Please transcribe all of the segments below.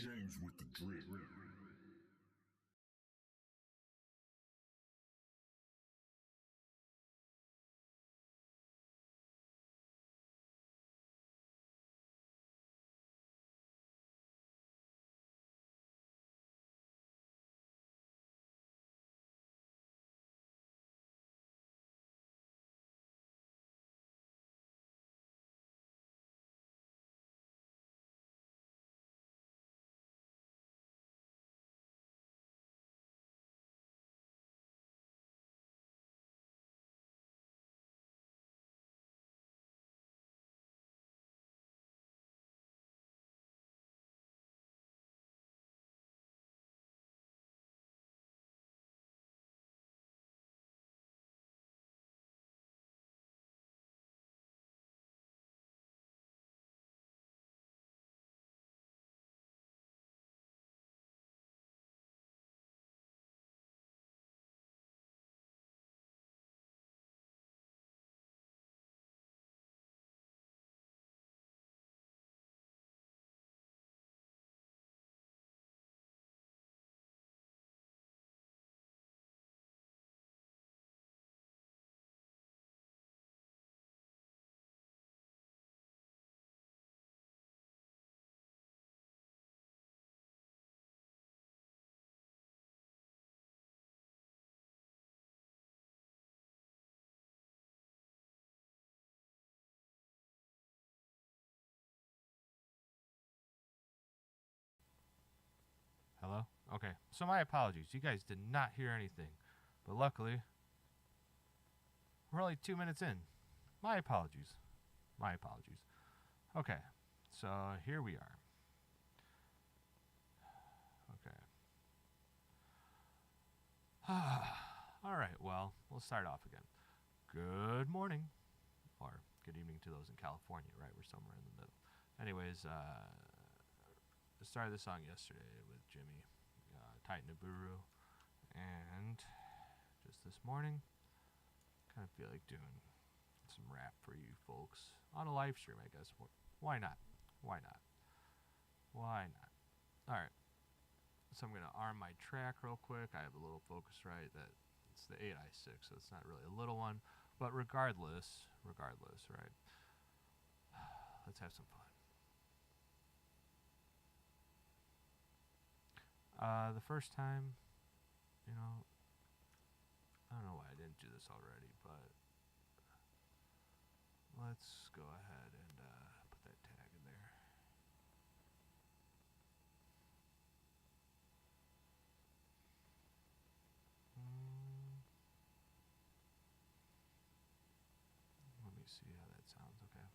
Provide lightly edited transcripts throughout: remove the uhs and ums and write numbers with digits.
James with the drip. Hello? Okay, so my apologies. You guys did not hear anything. But luckily, we're only 2 minutes in. My apologies. My apologies. Okay, so here we are. Okay. Alright, well, we'll start off again. Good morning. Or good evening to those in California, right? We're somewhere in the middle. Anyways, I started the song yesterday with Jimmy, Titan Naburu, and just this morning, kind of feel like doing some rap for you folks on a live stream, I guess. Why not? Why not? Why not? Alright, so I'm going to arm my track real quick. I have a little Focusrite that it's the 8i6, so it's not really a little one, but regardless, right? Let's have some fun. The first time, you know, I don't know why I didn't do this already, but let's go ahead and put that tag in there. Let me see how that sounds, okay.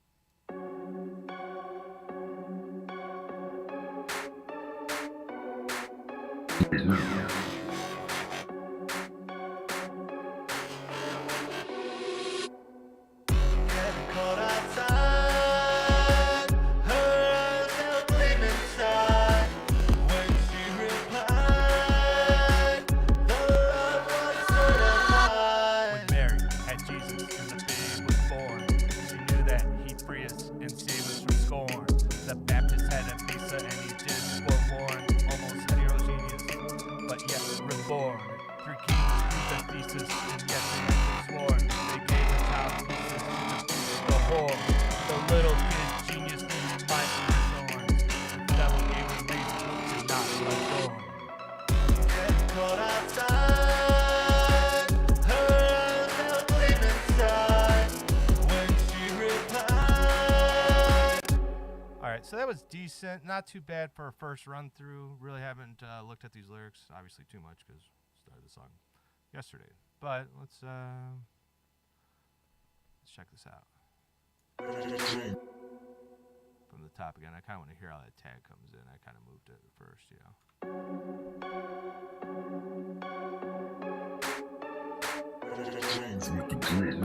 So that was decent, not too bad for a first run through. Really haven't looked at these lyrics, obviously too much because I started the song yesterday. But let's check this out. From the top again, I kind of want to hear how that tag comes in. I kind of moved it at first, you know. James with the drip.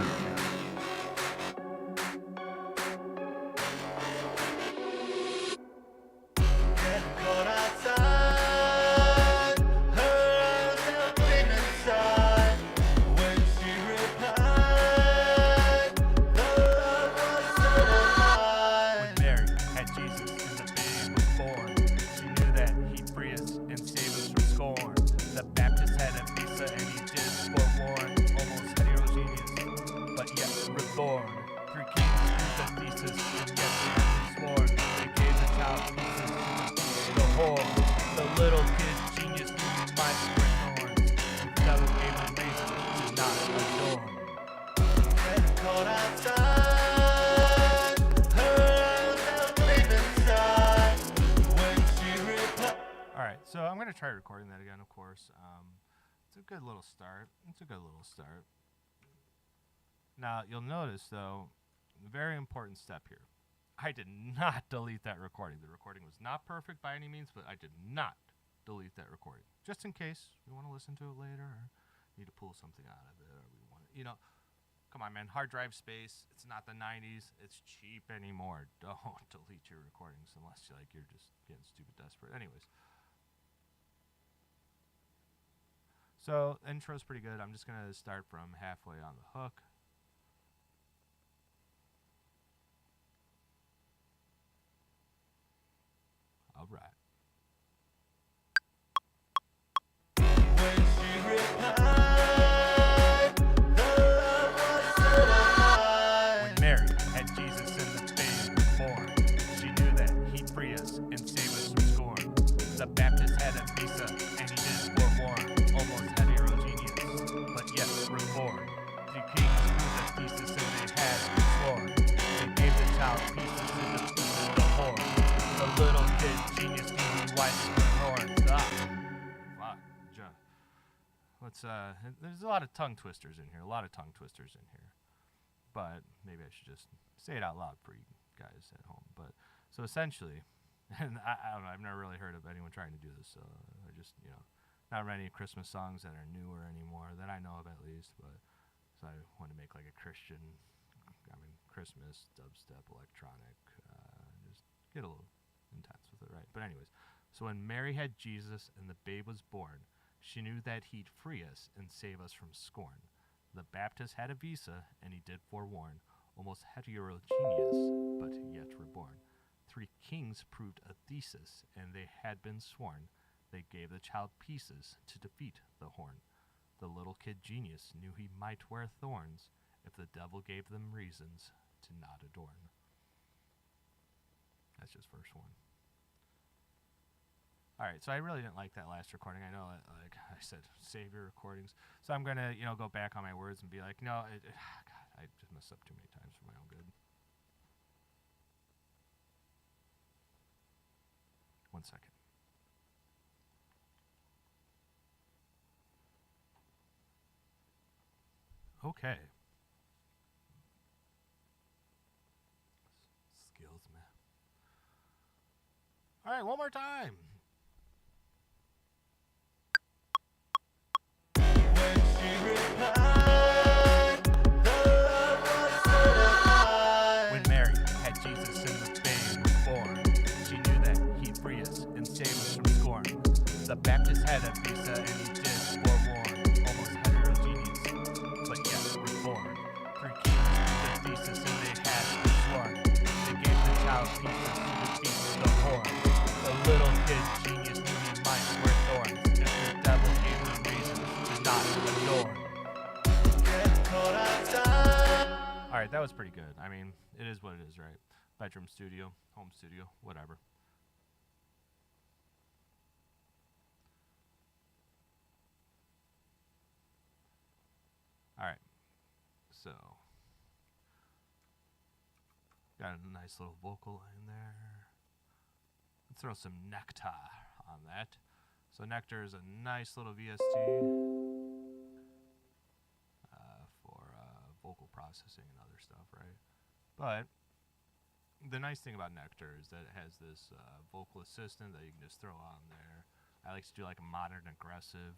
might wear thorns. The devil gave him reason to not adorn. It's cold outside. Her eyes are deep inside. When she replied. All right, so I'm gonna try recording that again, of course. It's a good little start. Now you'll notice, though, a very important step here. I did not delete that recording. The recording was not perfect by any means, but I did not delete that recording. Just in case we want to listen to it later or need to pull something out of it, or we want to, come on, man, hard drive space. It's not the 90s. It's cheap anymore. Don't delete your recordings unless you're just getting stupid desperate. Anyways. So, intro's pretty good. I'm just going to start from halfway on the hook. All right. When she replied, the love was set alive. When Mary had Jesus in the babe was born, she knew that he'd free us and save us from scorn. The Baptist had a visa and he did forewarn, almost heterogeneous, but yet reborn. The kings proved the thesis and they had been sworn. They gave the child pieces to defeat the whore. The little kid genius knew he wiped the horns. Fuck. There's a lot of tongue twisters in here. But maybe I should just say it out loud for you guys at home. But so essentially, and I don't know, I've never really heard of anyone trying to do this. So I just, not many Christmas songs that are newer anymore that I know of at least. But so I want to make like a Christmas dubstep electronic. Just get a little intense with it, right? But anyways, so when Mary had Jesus and the babe was born, she knew that he'd free us and save us from scorn. The Baptist had a visa and he did forewarn, almost heterogeneous, but yet reborn. 3 kings proved a thesis and they had been sworn. They gave the child pieces to defeat the horn. The little kid genius knew he might wear thorns if the devil gave them reasons to not adorn. That's just verse 1. All right, so I really didn't like that last recording. I know, like I said, save your recordings. So I'm gonna, go back on my words and be like, no, God, I just messed up too many times for my own good. 1 second. Okay. Skills, man. All right, one more time. When she replied, the love was set alive. When Mary had Jesus and the babe was born, she knew that he'd free us and save us from scorn. The Baptist had a visa and he did forewarn, almost heterogeneous, but yet reborn. 3 kings proved the thesis and they had been sworn. They gave the child pieces to defeat the horn. The little kid genius knew he might wear thorns if the devil gave him reasons to not adorn. It's cold outside. All right, that was pretty good. I mean, it is what it is, right? Bedroom studio, home studio, whatever. All right, so got a nice little vocal line there. Let's throw some Nectar on that. So Nectar is a nice little VST for vocal processing and other stuff, right? But the nice thing about Nectar is that it has this vocal assistant that you can just throw on there. I like to do like a modern aggressive.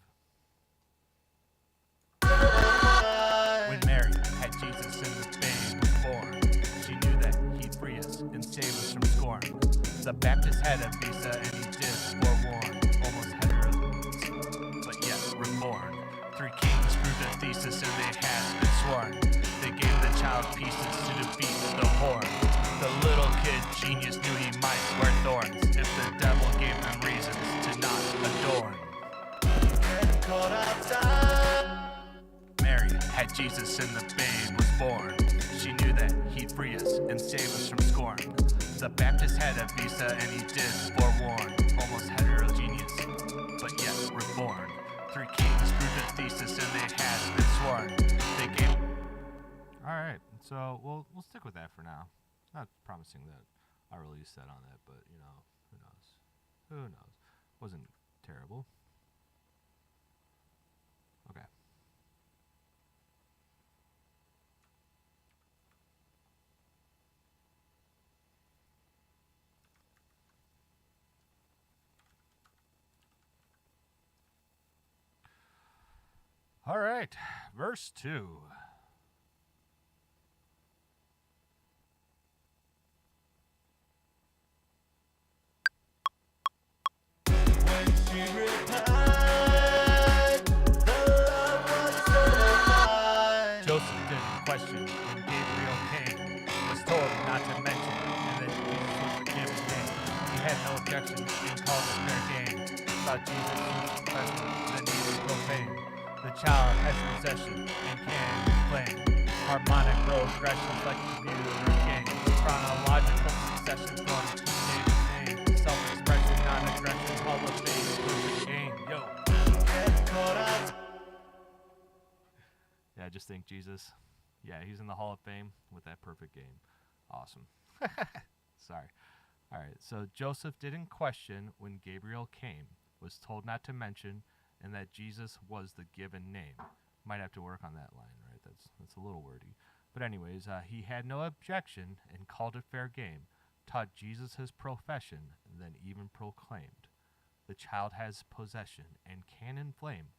When Mary had Jesus and the babe was born, she knew that he'd free us and save us from scorn. The Baptist had a visa and he did forewarn, almost heterogeneous, but yet reborn. 3 kings proved a thesis and they had been sworn. They gave the child pieces to defeat the horn. The little kid genius knew he might wear thorns if the devil gave him reasons to not adorn. It's cold outside. Mary had Jesus and the babe was born. She knew that he'd free us and save us from scorn. The Baptist had a visa and he did forewarn, almost heterogeneous, but yet reborn. So we'll stick with that for now. Not promising that I'll release that on that, but you know, who knows? Who knows? Wasn't terrible. Okay. All right, verse 2. When she replied, the love was certified. Joseph didn't question when Gabriel came. Was told not to mention and that Jesus was the given name. He had no objection and called it fair game. Thought Jesus was professor, then he was profane. The child has possession and can claim harmonic progressions like a computer game. Chronological succession from David's name. Self-expression, non-aggression, Hall of Fame, perfect game. Yo. Get caught up. Yeah, just think Jesus. Yeah, he's in the Hall of Fame with that perfect game. Awesome. Sorry. All right, so Joseph didn't question when Gabriel came, was told not to mention, and that Jesus was the given name. Might have to work on that line, right? That's a little wordy. But anyways, he had no objection and called it fair game, taught Jesus his profession, and then even proclaimed. The child has possession and can inflame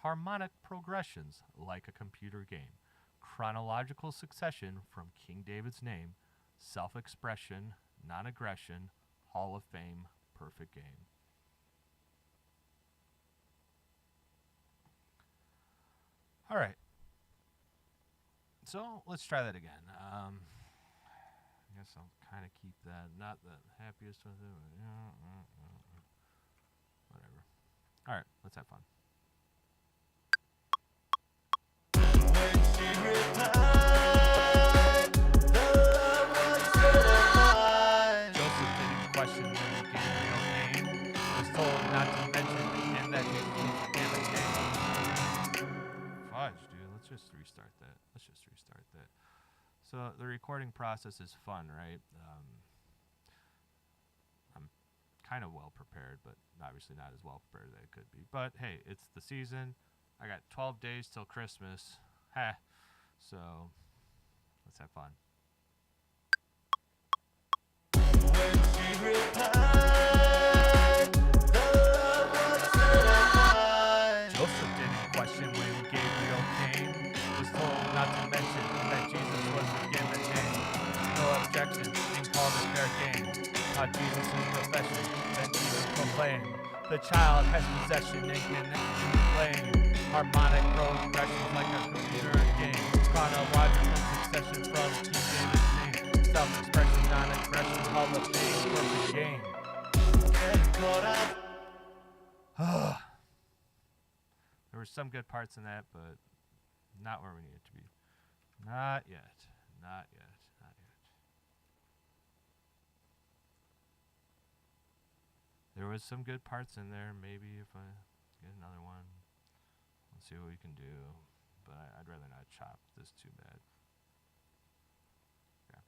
harmonic progressions like a computer game, chronological succession from King David's name, self-expression, non-aggression, Hall of Fame, perfect game. All right. So let's try that again. I guess I'll kind of keep that. Not the happiest with it. Whatever. All right. Let's have fun. When she replied, the love was certified. Joseph didn't question when Gabriel came. Was told not to mention and that he was given name. Fudge, dude. Let's just restart that. So the recording process is fun, right? I'm kind of well prepared, but obviously not as well prepared as I could be. But hey, it's the season. I got 12 days till Christmas. Ha. So let's have fun. When she replied, the love was certified. Joseph didn't question when Gabriel came. Was told not to mention that Jesus was the given name. No objection and called it fair game. Taught Jesus his profession, then Jesus proclaimed. The child has possession and can claim harmonic progressions like a computer game. Chronological succession from King David's name. Self-expression, non-aggression, Hall of Fame, perfect game. Get caught up. There were some good parts in that, but not where we need it to be. Not yet. Not yet. Not yet. There was some good parts in there. Maybe if I get another one, let's see what we can do. But I'd rather not chop this too bad. Okay.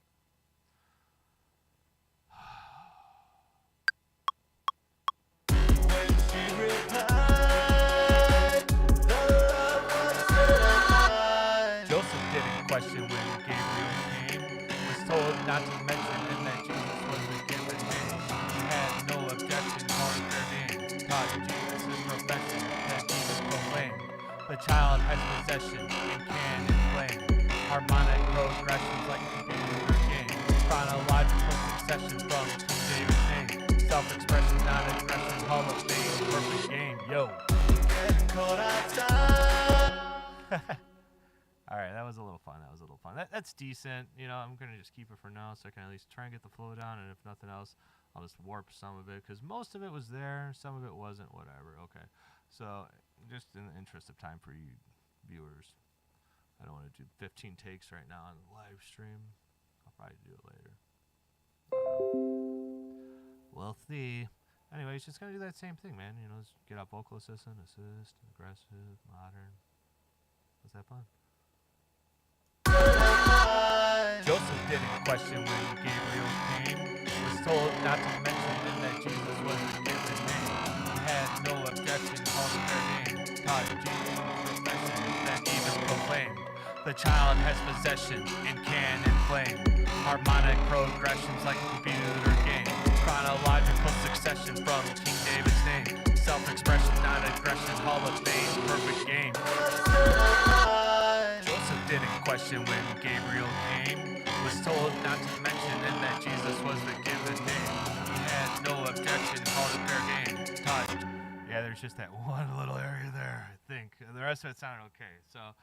When she replied, the love was certified. Joseph didn't question when Gabriel came. Was told not to mention and that Jesus was the given name. He had no objection, called it fair game. Taught Jesus his profession, that Jesus proclaimed. The child has possession and can inflame harmonic progressions like a computer game. Chronological succession from King David's name. Self-expression, non-aggression, Hall of Fame, perfect game. Yo. Get caught outside. All right, that was a little fun. That's decent. You know, I'm gonna just keep it for now, so I can at least try and get the flow down. And if nothing else, I'll just warp some of it because most of it was there, some of it wasn't. Whatever. Okay. So, just in the interest of time for you viewers, I don't want to do 15 takes right now on the live stream. I'll probably do it later. We'll see. Anyways, just gonna do that same thing, man. You know, just get out vocal assistant, assist, aggressive, modern. Let's have fun. Certified. Joseph didn't question when Gabriel came. Was told not to mention and that Jesus was the given name. He had no objection, called it their name. Taught Jesus profession, then even proclaimed. The child has possession and can inflame. Harmonic progressions like a computer game. Chronological succession from King David's name. Self-expression, not aggression, Hall of Fame, perfect game. Joseph didn't question when Gabriel came. Was told not to mention and that Jesus was the given name. He had no objection, called it fair game. Taught. Yeah, there's just that one little area there, I think. The rest of it sounded okay. So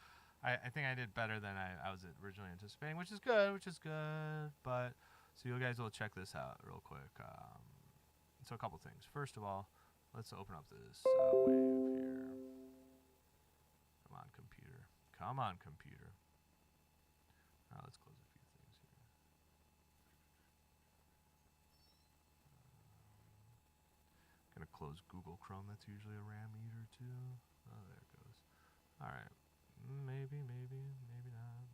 I think I did better than I was originally anticipating, which is good, But, so you guys will check this out real quick. So a couple things. First of all, let's open up this wave here. Come on, computer. Come on, computer. Now let's close a few things here. Gonna close Google Chrome. That's usually a RAM eater too. Oh, there it goes. All right. Maybe not.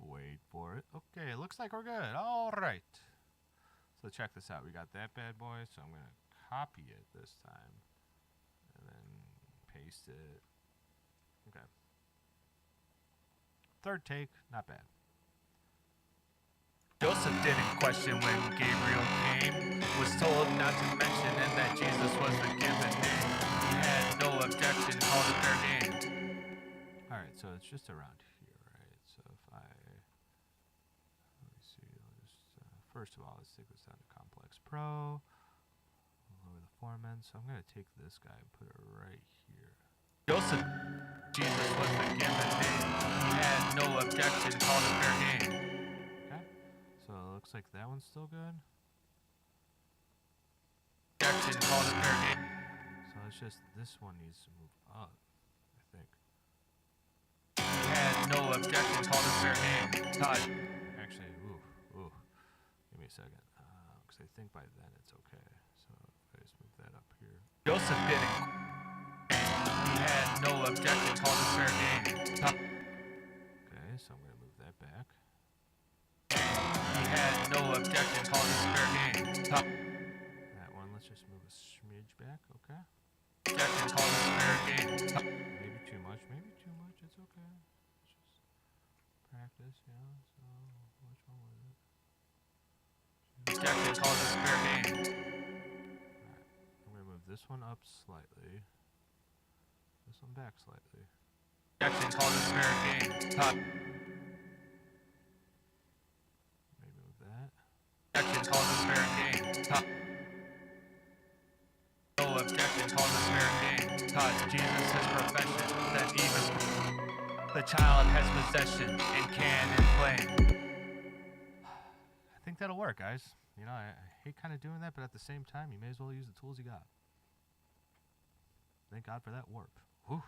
Wait for it. Okay, looks like we're good. All right. So check this out. We got that bad boy. So I'm going to copy it this time. And then paste it. Okay. Third take, not bad. Joseph didn't question when Gabriel came. Was told not to mention and that Jesus was the given name. He had no objection, called it fair game. Alright, so it's just around here, right? So if I... Let me see. I'll just... first of all, let's take this down to Complex Pro. Lower the foreman. So I'm going to take this guy and put it right here. Joseph, Jesus was the given name. He had no objection, called it fair game. Okay. So it looks like that one's still good. Objection, called it fair game. So it's just this one needs to move up, I think. He had no objection, called it fair game. Todd. Actually, ooh. Give me a second. Because I think by then it's okay. So if I just move that up here. Joseph didn't. He had no objection, called it fair game. Okay, so I'm going to move that back. He had no objection, called it fair game. That one, let's just move a smidge back, okay? Objection, called it fair game. Maybe too much, it's okay. Let's just practice, yeah, so which one was it? Objection, called it fair game. Alright, I'm going to move this one up slightly. This one back slightly. Objection, called it fair game. Top. Maybe move that. Objection, called it fair game. Top. No objection, called it fair game. Taught Jesus his profession, that even the child has possession and can inflame. I think that'll work, guys. You know, I hate kind of doing that, but at the same time, you may as well use the tools you got. Thank God for that warp. Whew.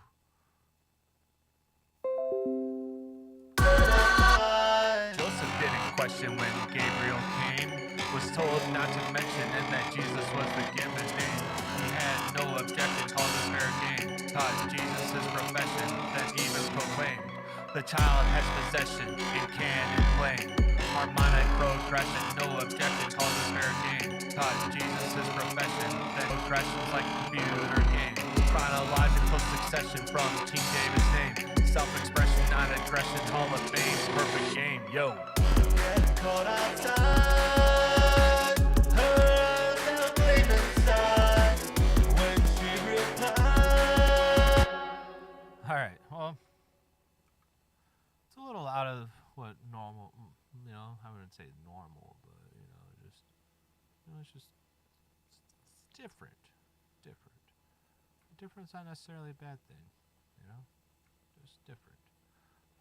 Joseph didn't question when Gabriel came. Was told not to mention and that Jesus was the given name. He had no objection, called it fair game. Taught Jesus his profession, then even proclaimed. The child has possession and can inflame. Harmonic progression, no objection, called it fair game. Taught Jesus his profession, then progressions like a computer game. Chronological succession from King David's name. Self-expression, not aggression, Hall of Fame, perfect game, yo. Get caught outside, herself deep inside, when she replied. Alright, well, it's a little out of what normal, you know, I wouldn't say normal, but, it's just, it's different. Different's not necessarily a bad thing, just different.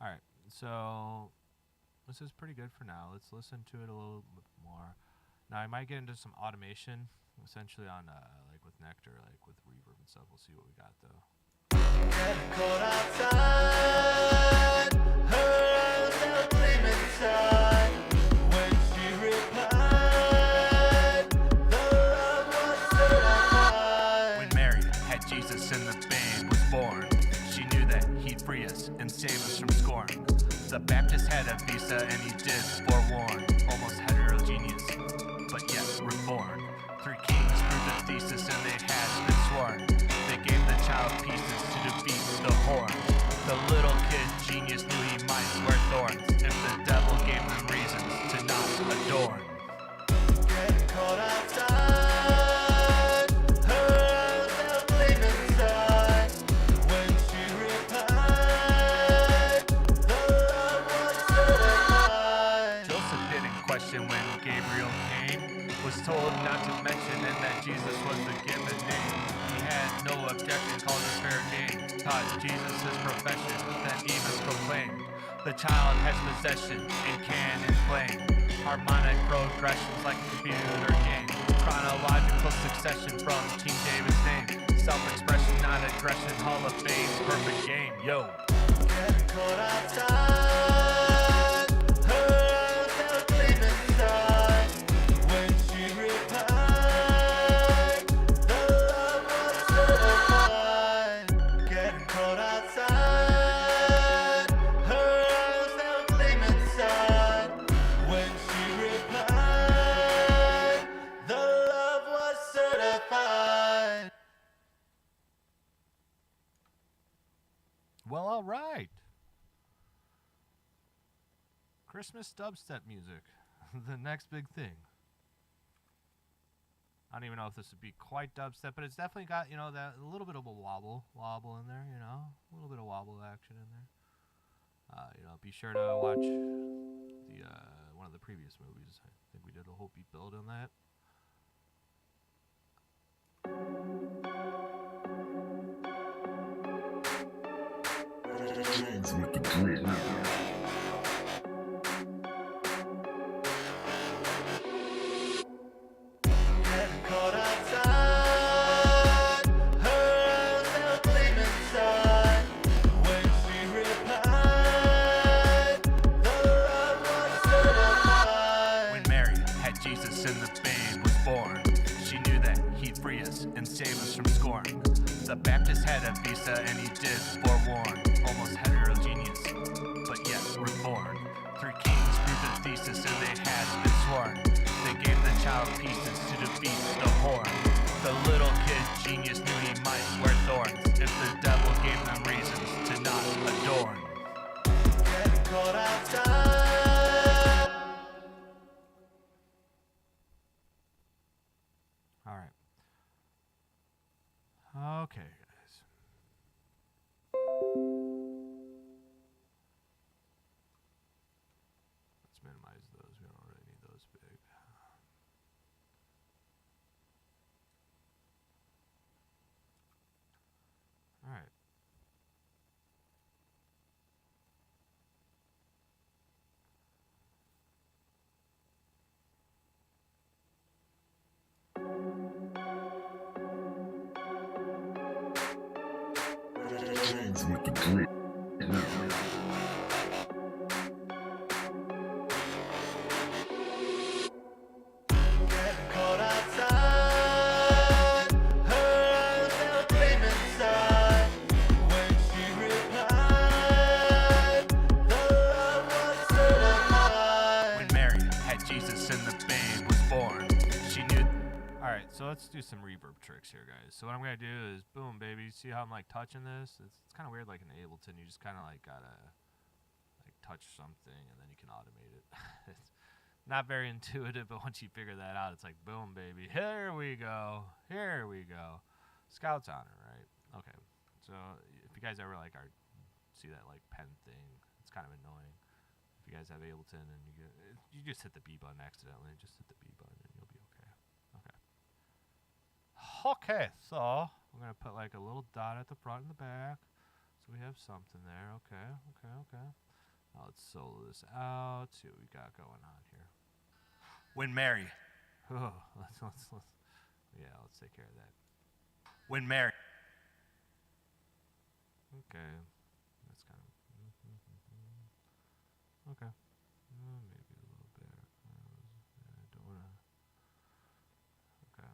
Alright, so this is pretty good for now. Let's listen to it a little bit more. Now I might get into some automation, essentially on like with Nectar, like with reverb and stuff. We'll see what we got though. Get caught outside, herself deep inside, when she replied, the Baptist had a visa and he did forewarn. Almost heterogeneous, but yet reborn. 3 kings proved the thesis and they had been sworn. They gave the child pieces to defeat the horn. The little kid genius knew he might wear thorns if the devil gave them reasons to not adorn. Getting caught outside, her eyes out gleam inside. When she replied, the love was certified. Joseph didn't question when Gabriel came. Was told not to mention and that Jesus was the given name. He had no objection, called it fair game. Taught Jesus his profession, then even proclaimed. The child has possession and can inflame. Harmonic progressions like a computer game. Chronological succession from King David's name. Self-expression, not aggression, Hall of Fame, perfect game, yo. Getting caught outside, her eyes out gleam inside. When she replied, the love was certified. Getting caught outside, her eyes out gleam inside. When she replied, the love was certified. Well, all right. Christmas dubstep music, the next big thing. I don't even know if this would be quite dubstep, but it's definitely got, you know, that a little bit of a wobble in there, you know, a little bit of wobble action in there. You know, be sure to watch the one of the previous movies. I think we did a whole beat build on that. James with the grit. Getting caught outside, her eyes out gleam inside. When she replied, the love was certified. When Mary had Jesus and the babe was born, she knew that he'd free us and save us from scorn. The Baptist had a visa and he did forewarn. Almost heterogeneous, but yet reborn. 3 kings proved the thesis and they had been sworn. They gave the child pieces to defeat the horn. The little kid genius knew he might wear thorns if the devil gave them reasons to not adorn. Getting caught outside. All right. Okay, guys. Let's minimize those. We don't really need those big. All right. James with the grit. Getting caught outside, her eyes out gleam inside. When she replied, the love was certified. When Mary had Jesus and the babe was born, she knew. Alright, so let's do some reverb tricks here, guys. So what I'm going to do is, boom, baby. See how I'm like touching this? It's kind of weird, like in Ableton. You just kind of like gotta like touch something and then you can automate it. It's not very intuitive, but once you figure that out, it's like, boom, baby. Here we go. Here we go. Scout's honor, right? Okay. So if you guys ever like see that like pen thing, it's kind of annoying. If you guys have Ableton and you just hit the B button accidentally, just hit the B button and you'll be okay. Okay. Okay, so we're gonna put like a little dot at the front and the back, so we have something there. Okay. Now let's solo this out. See what we got going on here. When Mary, let's take care of that. When Mary. Okay, that's kind of. Okay, maybe a little bit. I don't wanna. Okay.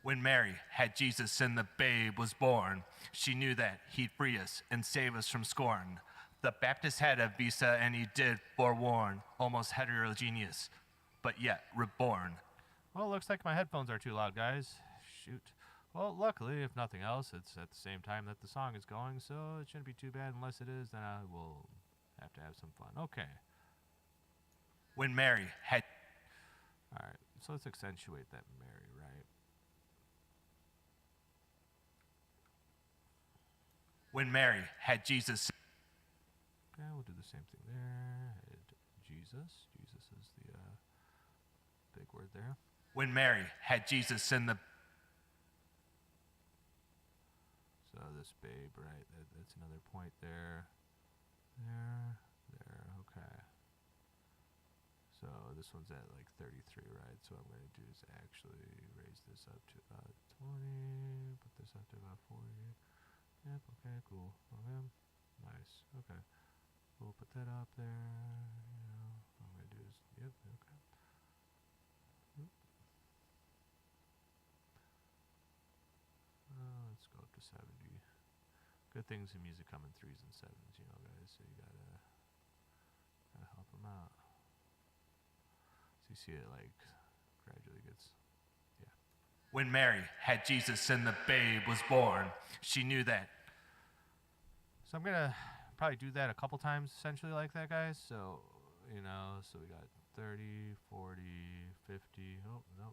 When Mary had Jesus and the babe was born, she knew that he'd free us and save us from scorn. The Baptist had a visa and he did forewarn, almost heterogeneous, but yet reborn. Well, it looks like my headphones are too loud, guys. Shoot. Well, luckily, if nothing else, it's at the same time that the song is going, so it shouldn't be too bad. Unless it is, then I will have to have some fun. Okay. When Mary had... Alright, so let's accentuate that Mary, right? When Mary had Jesus... Okay, we'll do the same thing there. Had Jesus. Jesus is the big word there. When Mary had Jesus in the... So this babe, right? That's another point there. There, okay. So this one's at like 33, right? So what I'm going to do is actually raise this up to about 20, put this up to about 40. Yep, okay, cool. Okay, nice, okay. We'll put that up there, you know, what I'm going to do is, yep, okay. Oop. Let's go up to 70. Good things in music come in 3s and 7s, you know, guys, so you gotta help them out. So you see it like gradually gets, yeah. When Mary had Jesus and the babe was born, she knew that. So I'm gonna probably do that a couple times essentially like that, guys. So, you know, so we got 30, 40, 50. Oh, no.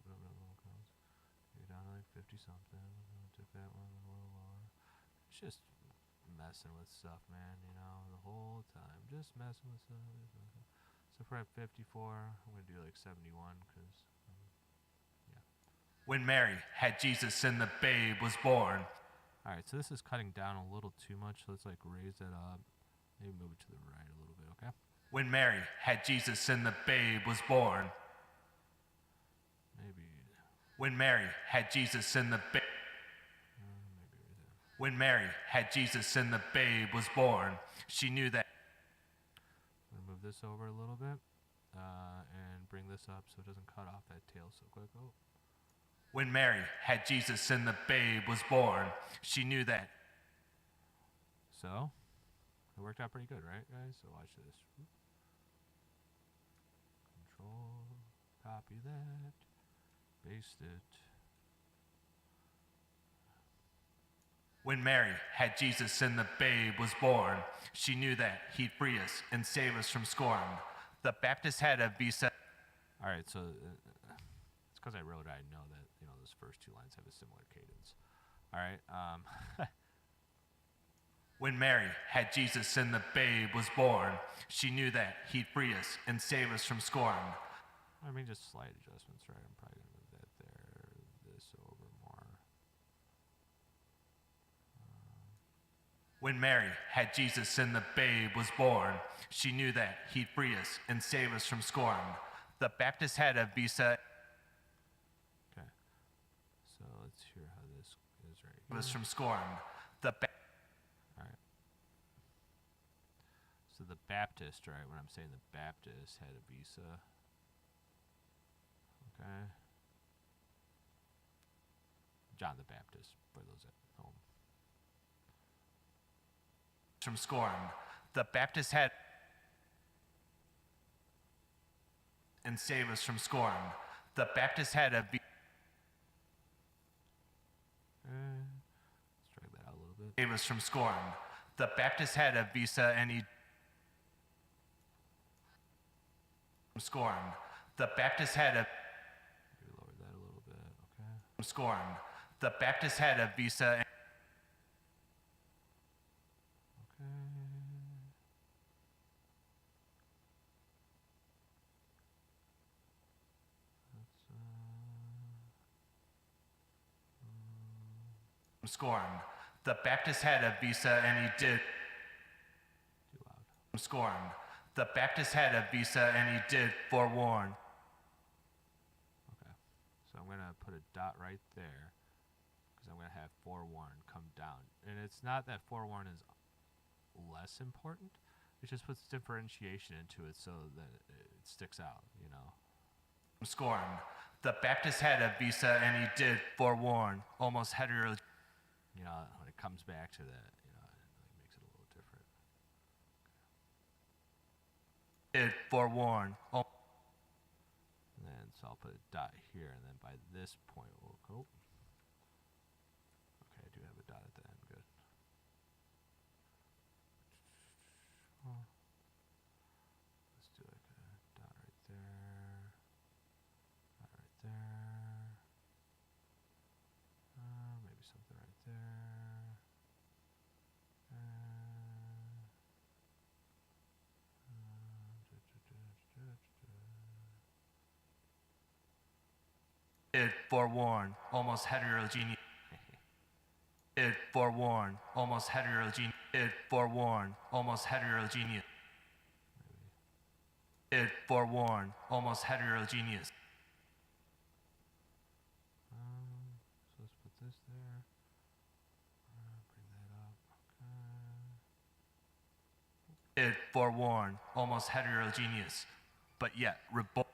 You're down to like 50 something. Took that one a little lower. It's just messing with stuff, man, you know, the whole time. Just messing with stuff. So if we're at 54, I'm going to do like 71 because, yeah. When Mary had Jesus and the babe was born. All right, so this is cutting down a little too much. So let's like raise that up. Maybe move it to the right a little bit, okay? When Mary had Jesus and the babe was born. Maybe. When Mary had Jesus and the babe. When Mary had Jesus and the babe was born, she knew that. I'm gonna move this over a little bit and bring this up so it doesn't cut off that tail so quick. Oh. When Mary had Jesus and the babe was born, she knew that. So, it worked out pretty good, right, guys? So watch this. Control, copy that, paste it. When Mary had Jesus and the babe was born, she knew that he'd free us and save us from scorn. The Baptist had a visa. All right, so it's because I wrote it. I know that, you know, those first two lines have a similar cadence. All right. When Mary had Jesus and the babe was born, she knew that he'd free us and save us from scorn. I mean, just slight adjustments, right? I'm probably going to move that there, this over more. When Mary had Jesus and the babe was born, she knew that he'd free us and save us from scorn. The Baptist had a visa. Okay, so let's hear how this is right here. Was from scorn. All right. So the Baptist, right? When I'm saying the Baptist had a visa. Okay. John the Baptist, for those at home. From scorn. The Baptist had and save us from scorn. The Baptist had a let's drag that out a little bit. Save us from scorn. The Baptist had a visa and he from scorn. The Baptist had a maybe lower that a little bit, okay. From scorn. The Baptist had a visa and scorn. The Baptist had a visa and he did. Too loud. Scorn. The Baptist had a visa and he did forewarn. Okay. So I'm going to put a dot right there because I'm going to have forewarn come down. And it's not that forewarn is less important. It just puts differentiation into it so that it sticks out, you know. Scorn. The Baptist had a visa and he did forewarn. Almost heterogeneous. You know, when it comes back to that, you know, it like makes it a little different. It forewarned. Oh. And then, so I'll put a dot here, and then by this point we'll go. Okay, I do have a dot at the end. Good. Let's do like a dot right there. Dot right there. Maybe something right there. It forewarned, almost heterogeneous. It forewarned, almost heterogeneous. It forewarned, almost heterogeneous. It forewarned, almost heterogeneous. So let's put this there. Bring that up. Okay. It forewarned, almost heterogeneous, but yet reborn.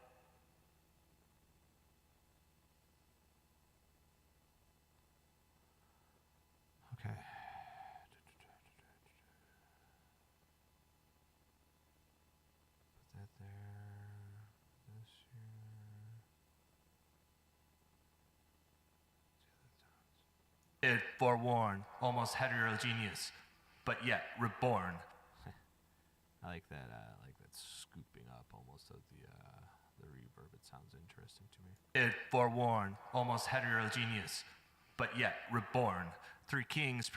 Okay. Put that there. This here. It forewarned, almost heterogeneous, but yet reborn. I like that. Like that scooping up almost of the reverb. It sounds interesting to me. It forewarned, almost heterogeneous, but yet reborn. Three kings.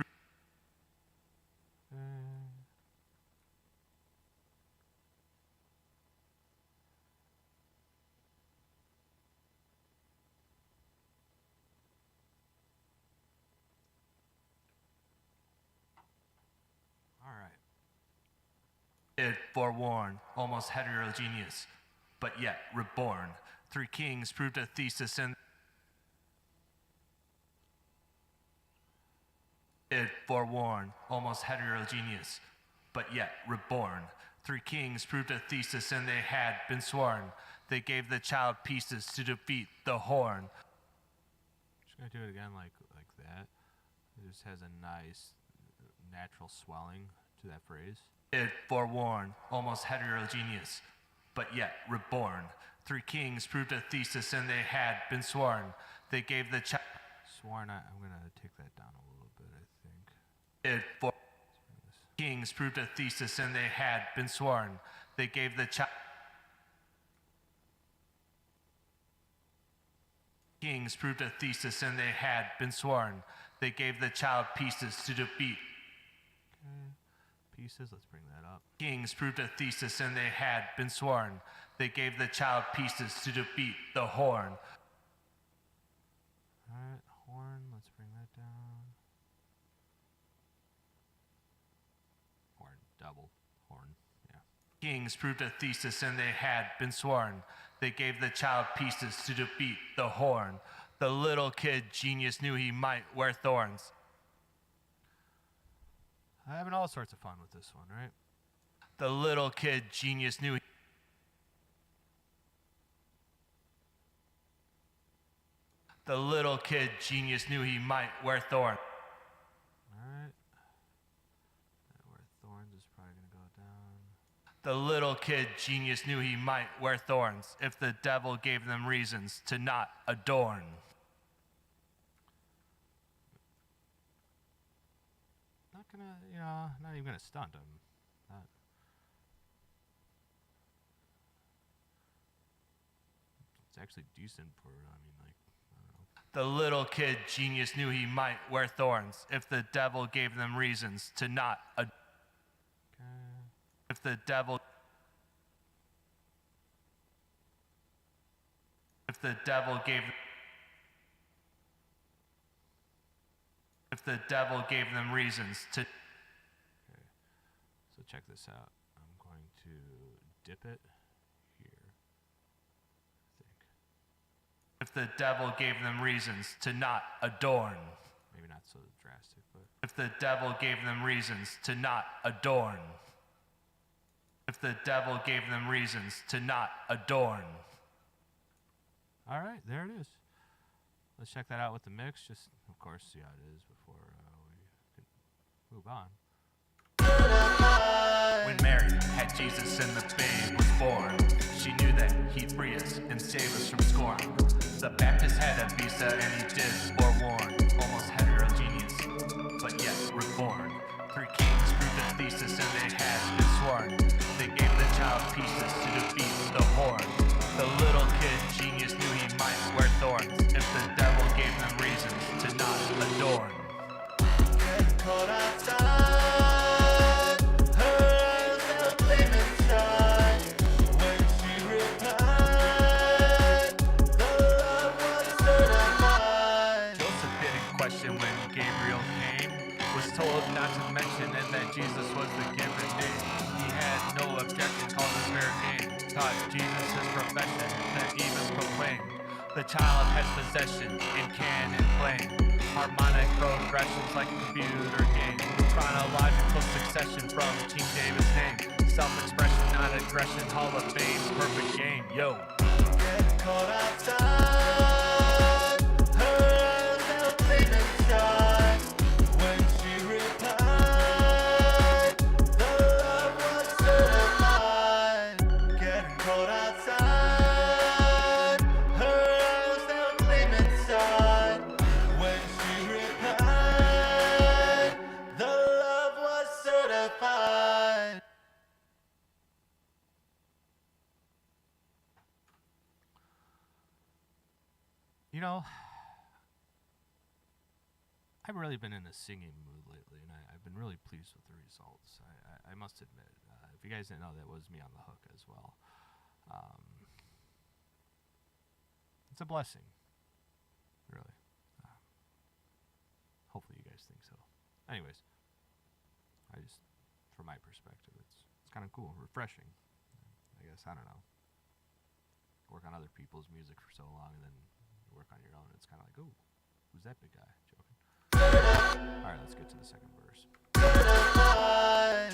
All right. It forewarned, almost heterogeneous, but yet reborn. Three kings proved a thesis in. It forewarned, almost heterogeneous, but yet reborn. Three kings proved a thesis and they had been sworn. They gave the child pieces to defeat the horn. Just gonna do it again like that. It just has a nice natural swelling to that phrase. It forewarned, almost heterogeneous, but yet reborn. Three kings proved a thesis and they had been sworn. They gave the child. Sworn, I'm gonna take that down a little bit, I think. It for kings proved a thesis and they had been sworn. They gave the child. Kings proved a thesis and they had been sworn. They gave the child pieces to defeat. Okay. Pieces, let's bring that up. Kings proved a thesis and they had been sworn. They gave the child pieces to defeat the horn. Alright, horn, let's bring that down. Horn, double, horn, yeah. Kings proved a thesis and they had been sworn. They gave the child pieces to defeat the horn. The little kid genius knew he might wear thorns. I'm having all sorts of fun with this one, right? The little kid genius knew. The little kid genius knew he might wear thorns. Alright. Where thorns is probably going to go down. The little kid genius knew he might wear thorns if the devil gave them reasons to not adorn. Not gonna, not even gonna stunt him. Not. It's actually decent for, I don't know. The little kid genius knew he might wear thorns if the devil gave them reasons to not adorn. If the devil gave. If the devil gave them reasons to. Okay. So check this out. I'm going to dip it here, I think. If the devil gave them reasons to not adorn. Maybe not so drastic, but. If the devil gave them reasons to not adorn. If the devil gave them reasons to not adorn. All right, there it is. Let's check that out with the mix. Just, of course, see how it is before we can move on. When Mary had Jesus and the babe was reborn. She knew that he'd free us and save us from scorn. The Baptist had a visa and he did forewarn. Almost heterogeneous, but yet reborn. 3 kings proved the thesis and they had been sworn. They gave the child pieces to defeat the horn. The little kid genius knew he might wear thorns if the devil gave them reasons to not adorn. Get caught outside, her eyes now gleaming shine. When she replied, the love was certified. Joseph didn't question when Gabriel came. Was told not to mention and that Jesus was the given name. He had no objection, called it fair game. Taught Jesus his profession, then even proclaimed the child has possession in canon plain. Harmonic progressions like a computer game. Chronological succession from King David's name. Self-expression, not aggression, Hall of Fame, perfect game, yo. Get caught outside, her eyes now gleaming shine. When she replied, the love was certified. Getting caught outside, her eyes now gleaming shine. When she replied, the love was certified. You know, I've really been in a singing mood lately, and I've been really pleased with the results. I must admit, if you guys didn't know, that was me on the hook as well. It's a blessing, really. Hopefully you guys think so. Anyways, from my perspective, it's kind of cool, refreshing. I guess, I don't know. Work on other people's music for so long, and then work on your own. It's kind of like, ooh, who's that big guy? Joking. Alright, let's get to the second verse.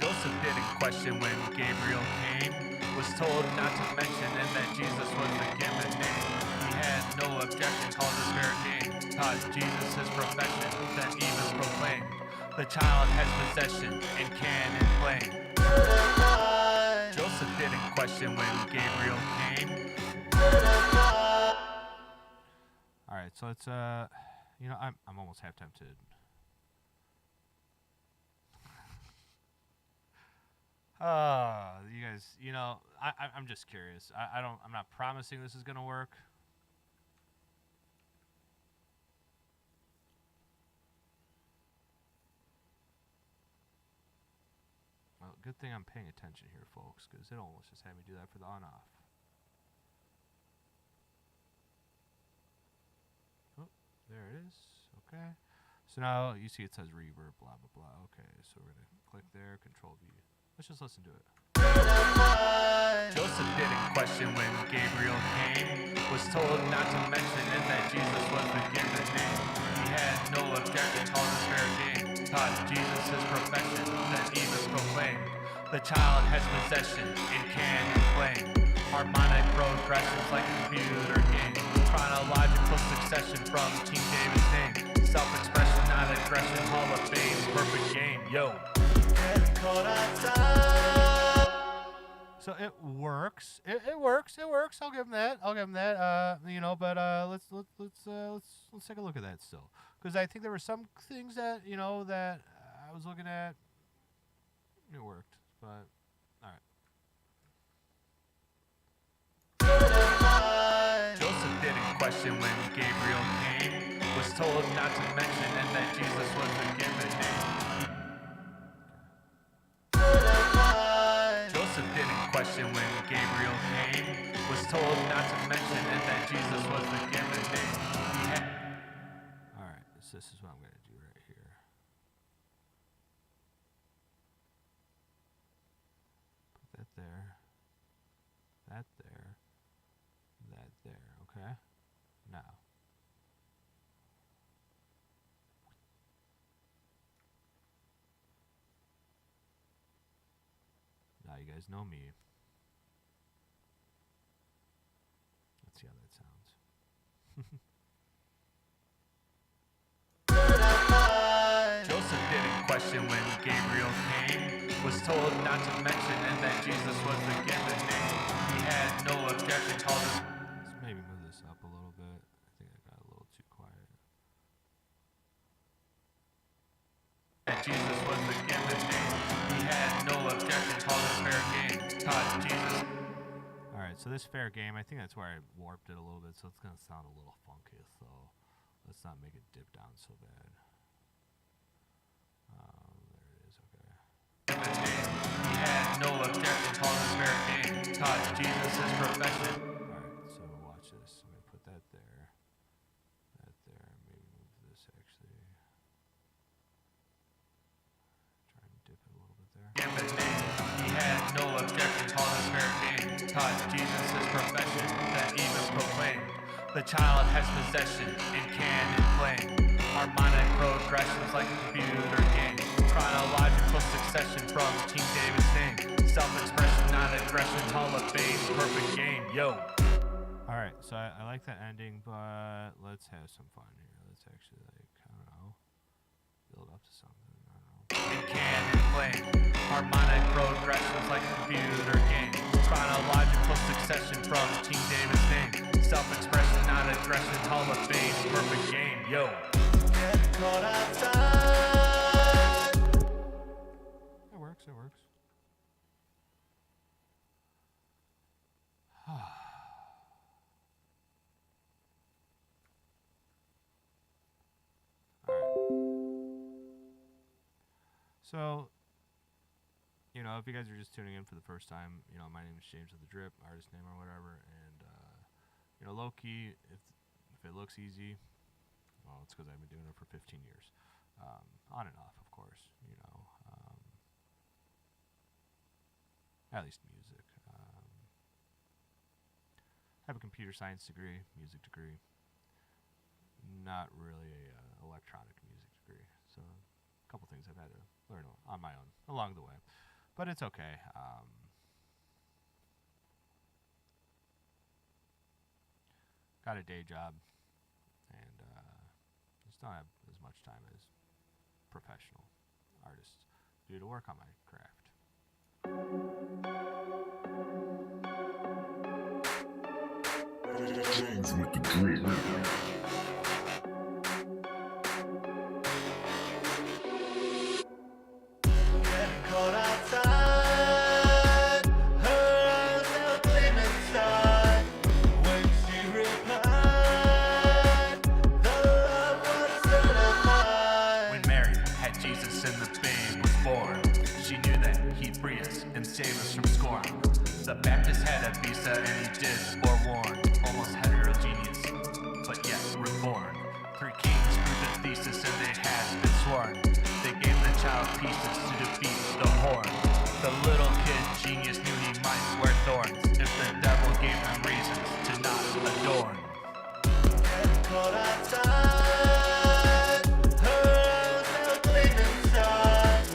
Joseph didn't question when Gabriel came. Was told not to mention and that Jesus was the given name. He had no objection, called it fair game. Taught Jesus his profession, then even proclaimed the child has possession in canon plain. Joseph didn't question when Gabriel came. All right, so it's you know, I'm almost half tempted. You guys, you know, I'm just curious. I'm not promising this is gonna work. Well, good thing I'm paying attention here, folks, because it almost just had me do that for the on-off. There it is. Okay. So now you see it says reverb, blah, blah, blah. Okay, so we're going to click there, Control V. Let's just listen to it. Joseph didn't question when Gabriel came. Was told not to mention and that Jesus was the given name. He had no objection, called it fair game. Taught Jesus his profession, then even proclaimed the child has possession in canon plain. Harmonic progressions like a computer game. Chronological succession from King David's name. Self-expression, not aggression, Hall of Fame, perfect game, yo. Get caught outside. So it works. It works. I'll give him that. You know, but let's take a look at that still, because I think there were some things that, you know, that I was looking at. It worked, but all right. Joseph didn't question when Gabriel came. Was told not to mention and that Jesus was the given name. Joseph didn't question when Gabriel came. Was told not to mention and that Jesus was the given name. Alright, so this is what I'm going to do right here. Put that there. That there. That there, okay? Now. Now you guys know me. Let's see how that sounds. Joseph didn't question when Gabriel came. Was told not to mention and that Jesus was the given name. So this fair game, I think that's where I warped it a little bit, so it's gonna sound a little funky. So let's not make it dip down so bad. There it is. Okay. He had no objection, called it fair game. Taught Jesus his profession. All right. So watch this. I'm gonna put that there. That there. Maybe move this actually. Try and dip it a little bit there. He had no objection, called it fair game. Taught Jesus his profession that even proclaimed. The child has possession in canon playing. Harmonic progressions like a computer game. Chronological succession from King David's name. Self-expression, not aggression, Hall of Fame, perfect game, yo. Alright, so I like that ending, but let's have some fun here. Let's actually, like, I don't know, build up to something. I don't know. In canon playing. Harmonic progressions like a computer game. Chronological succession from King David's name. Self-expression, not aggression, Hall of Fame, perfect game, yo. Get caught outside. It works, it works. So, you know, if you guys are just tuning in for the first time, you know, my name is James with the Drip, artist name or whatever, and, you know, low-key, if it looks easy, well, it's because I've been doing it for 15 years. On and off, of course, you know. At least music. I have a computer science degree, music degree. Not really a electronic music degree. So a couple things I've had to learn on my own along the way. But it's okay. Got a day job. And just don't have as much time as professional artists do to work on my craft. James with the drip. Getting caught outside. Her eyes now gleam inside. When she replied, the love was certified. When Mary had Jesus and the babe was born, she knew that he'd free us and save us from scorn. The Baptist had a visa and he did forewarn. Almost heterogeneous, but yet reborn. 3 kings proved the thesis and they had been sworn. They gave the child pieces to defeat the horn. The little kid genius knew he might wear thorns if the devil gave him reasons to not adorn. Get caught outside. Her eyes now gleam inside.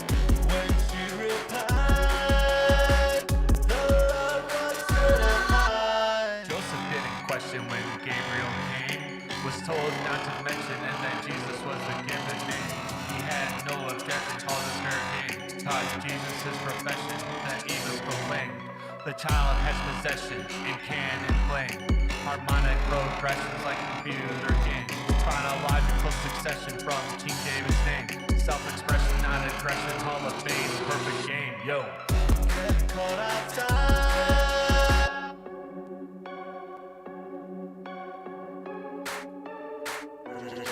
When she replied, the love was certified. Joseph didn't question when Gabriel came. Was told not to mention and that Jesus was the given name. He had no objection, called it fair game. Taught Jesus his profession that even proclaimed. The child has possession in canon playing. Harmonic progressions like a computer game. Chronological succession from King David's name. Self-expression, not aggression, Hall of Fame, perfect game, yo. Get caught outside.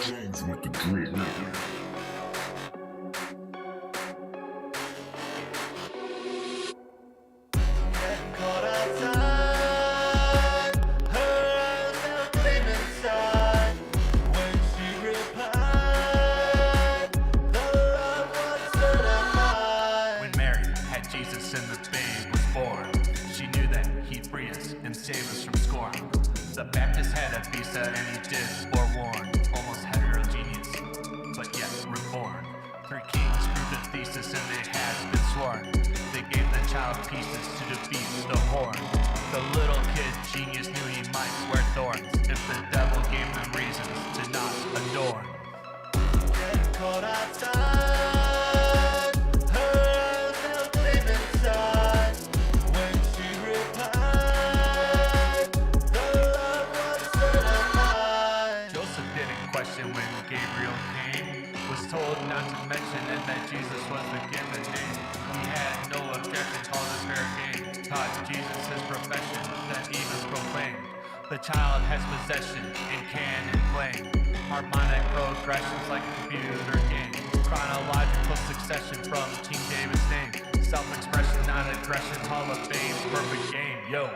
James with the drip. Getting caught outside. Her eyes now gleam inside. When she replied, the love was certified. When Mary had Jesus and the babe was born, she knew that he'd free us and save us from scorn. The Baptist had a visa and he did forewarn. Almost heterogeneous, but yet reborn. 3 kings proved the thesis and they had been sworn. They gave the child pieces to defeat the horn. The little kid genius knew he might wear thorns if the devil gave him reasons to not adorn. Get caught outside. Her eyes now gleam inside. When she replied, the love was certified. Joseph didn't question when Gabriel came. Was told not to mention and that Jesus was the given name. He had no objection, called it fair game. Taught Jesus his profession that even The child has possession and can and play. Harmonic progressions like a computer game. Chronological succession from King David's name. Self-expression, not aggression, Hall of Fame, perfect game, yo.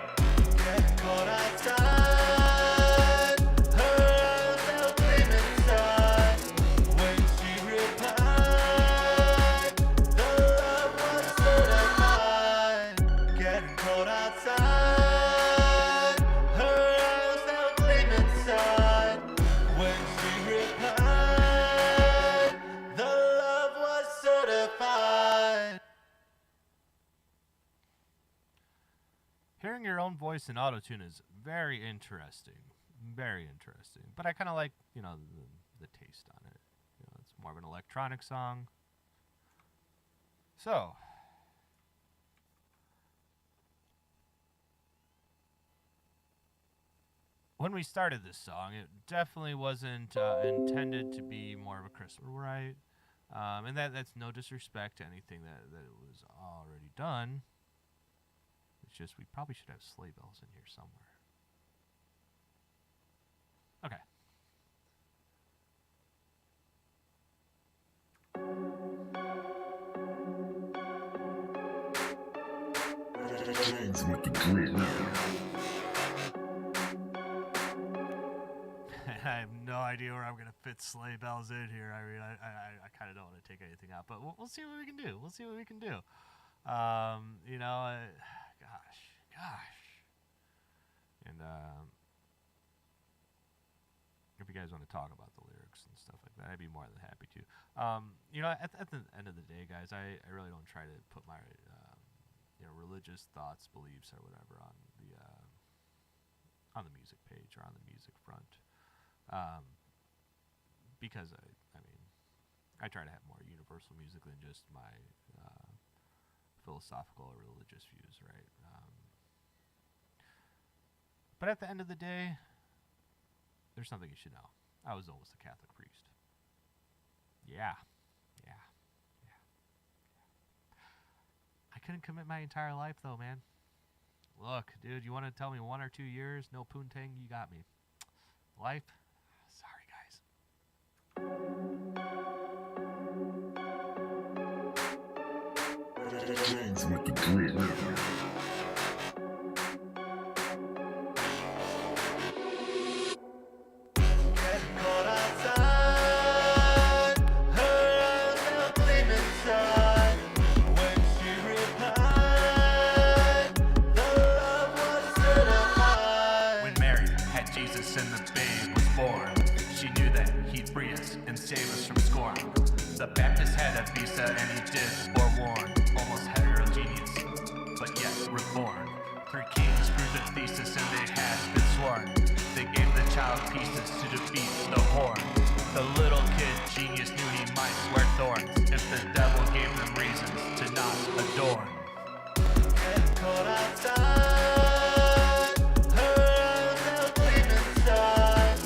Get caught outside, herself came inside. When she replied, the love was certified. Getting caught outside, herself came inside. When she replied, the love was certified. Hearing your own voice in autotune is very interesting. Very interesting. But I kind of like, you know, the taste on it. You know, it's more of an electronic song. So, when we started this song, it definitely wasn't intended to be more of a Christmas, right? And that's no disrespect to anything that was already done. It's just we probably should have sleigh bells in here somewhere. Okay. James with the drill. I have no idea where I'm gonna fit sleigh bells in here. I mean, I kind of don't want to take anything out, but we'll see what we can do. We'll see what we can do. You know, gosh, and if you guys want to talk about the lyrics and stuff like that, I'd be more than happy to. You know, at the end of the day, guys, I really don't try to put my you know, religious thoughts, beliefs, or whatever on the music page or on the music front. Because I mean, I try to have more universal music than just my philosophical or religious views, right? But at the end of the day, there's something you should know. I was almost a Catholic priest. Yeah. I couldn't commit my entire life, though, man. Look, dude, you want to tell me 1 or 2 years, no poontang, you got me. Life? Sorry, guys. James with the drill. The Baptist had a visa and he did forewarn. Almost heterogeneous, but yet reborn. 3 kings proved the thesis and they had been sworn. They gave the child pieces to defeat the horn. The little kid genius knew he might wear thorns if the devil gave them reasons to not adorn. Get caught outside, herself came inside.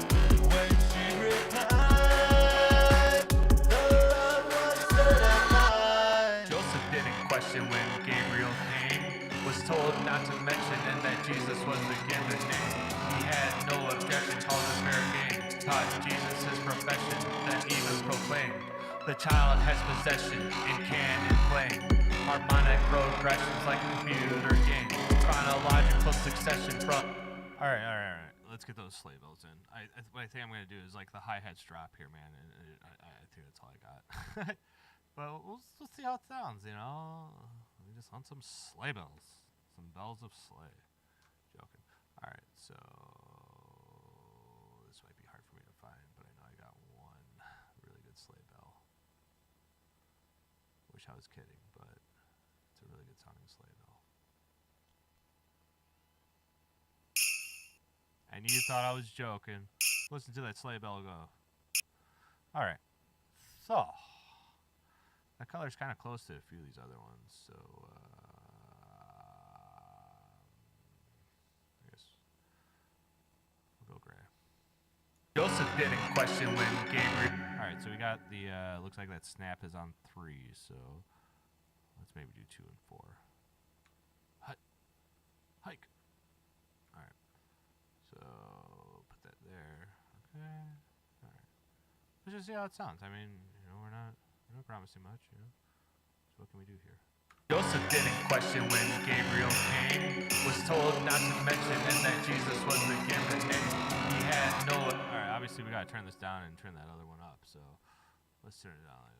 When she replied, the love was certified. Joseph didn't question when Gabriel came. Was told not to mention and that Jesus was the given name. He had no objection, called a fair game. Taught Jesus his profession, then even proclaimed. The child has possession and can and claim. Harmonic progressions like a computer game. Chronological succession from... Alright. Let's get those sleigh bells in. What I think I'm going to do is like the hi-hats drop here, man. And I think that's all I got. But we'll see how it sounds, you know. We just hunt some sleigh bells. Some bells of sleigh. Joking. Alright, so... This might be hard for me to find, but I know I got one really good sleigh bell. Wish I was kidding, but it's a really good sounding sleigh bell. And you thought I was joking. Listen to that sleigh bell go. Alright. So. That color's kind of close to a few of these other ones, so I guess we'll go gray. Joseph didn't question when Gabriel... Alright, so we got the, looks like that snap is on 3, so let's maybe do 2 and 4. Hike. Alright, so just see how it sounds. I mean, we're not promising much. So what can we do here? Joseph didn't question when Gabriel came. Was told not to mention and that Jesus was the given name. He had no. All right, obviously we gotta turn this down and turn that other one up. So let's turn it down.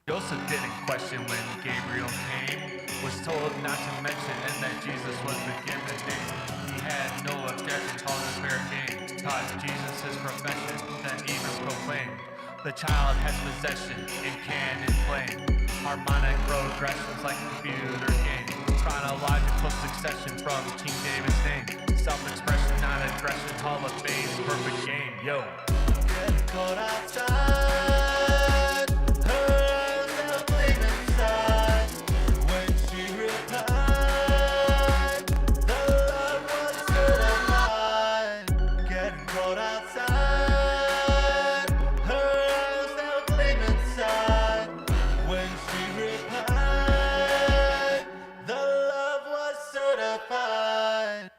Joseph didn't question when Gabriel came. Was told not to mention and that Jesus was the given name. He had no objection, called it fair game. Taught Jesus his profession, then even proclaimed. The child has possession and can and claim. Harmonic progressions like computer game. Chronological succession from King David's name. Self-expression, not aggression, Hall of Fame, perfect game, yo. Get caught outside, her the flame inside. When she replied, the love was certified. Get caught outside, her the flame inside. When she replied, the love was certified.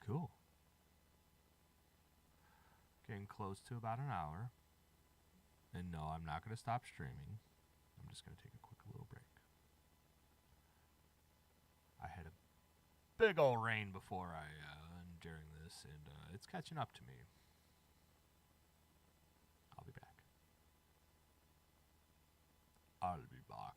Cool. Getting close to about an hour. And no, I'm not going to stop streaming. I'm just going to take a quick little break. I had a big old rain before during this, and it's catching up to me. I'll be back. I'll be back.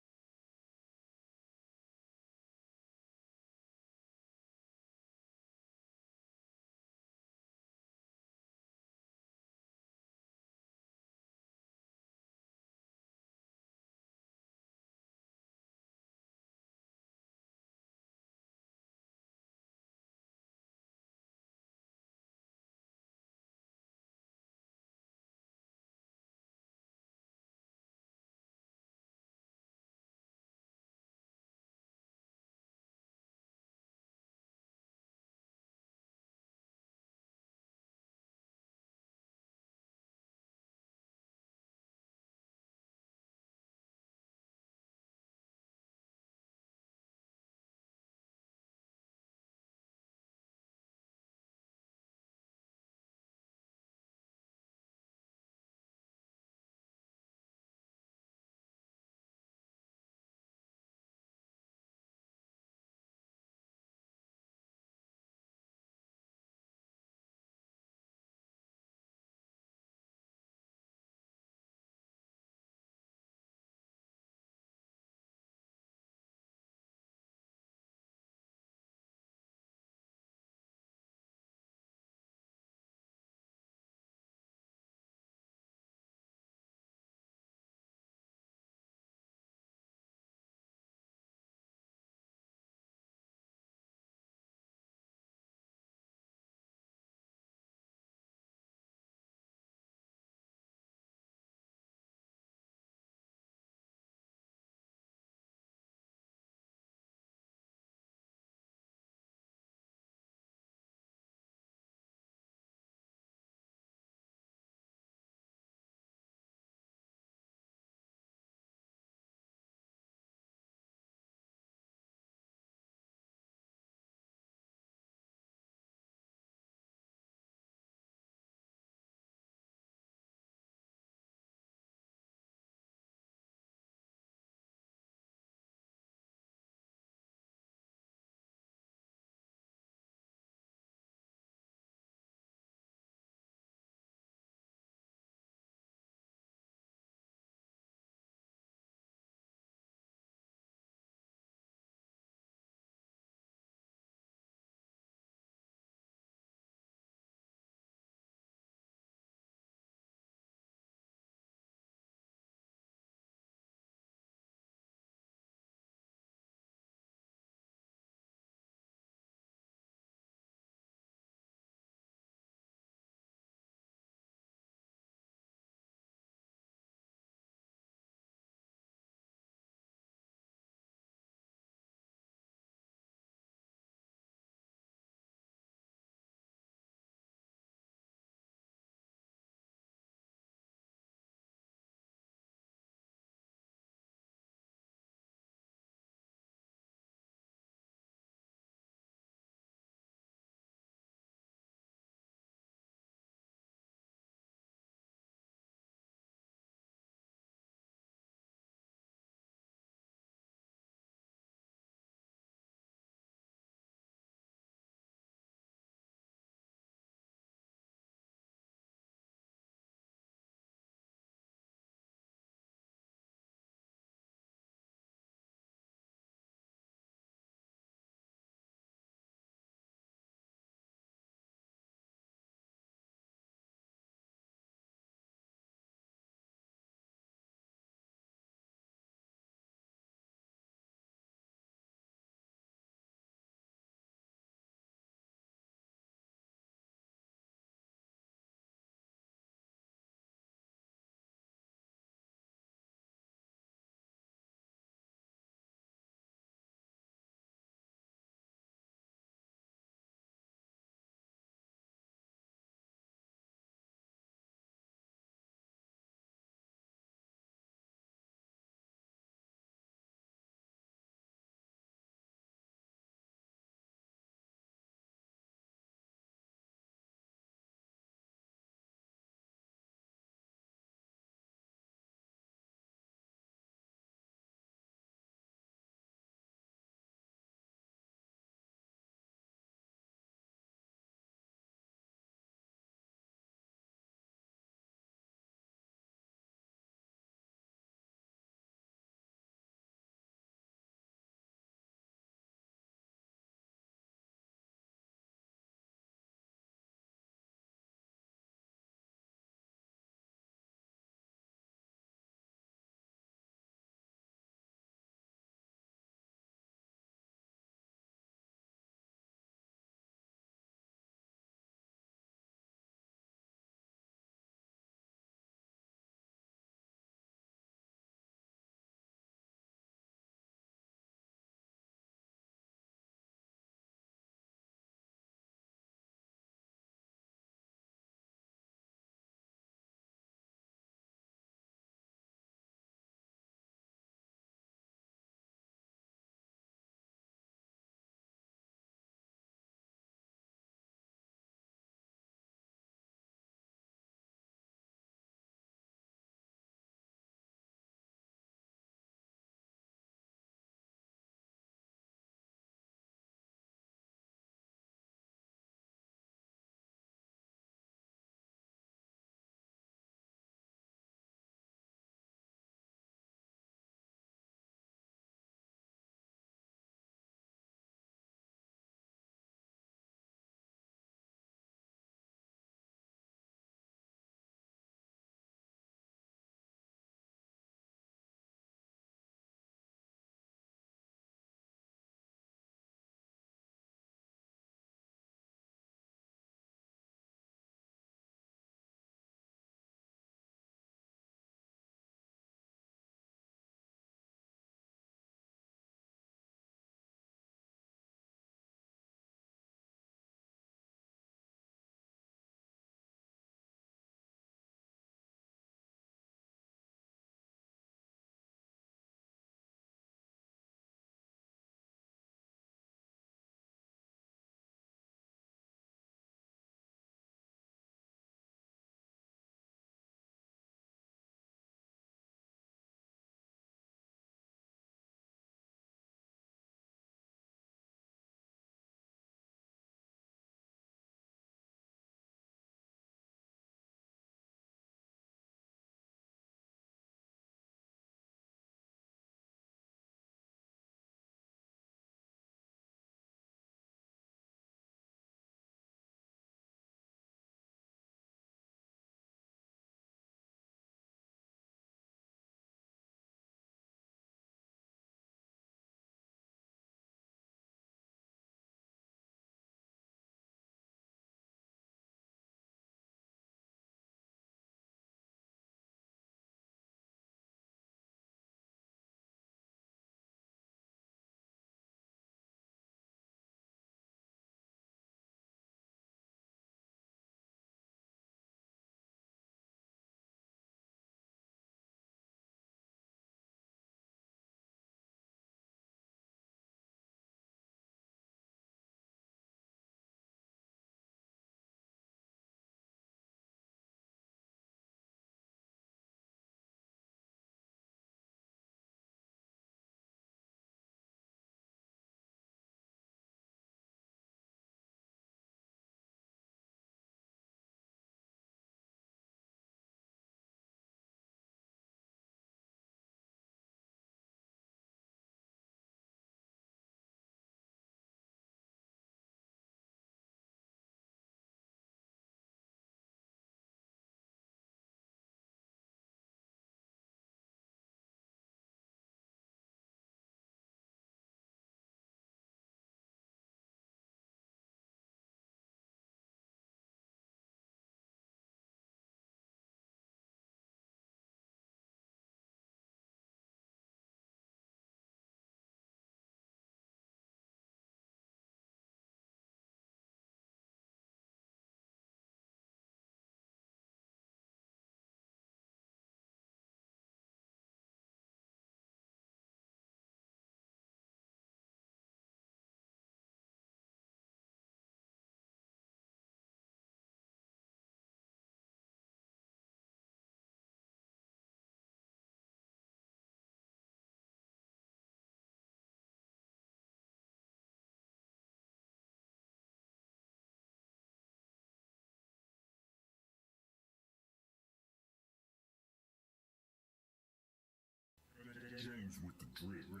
drill.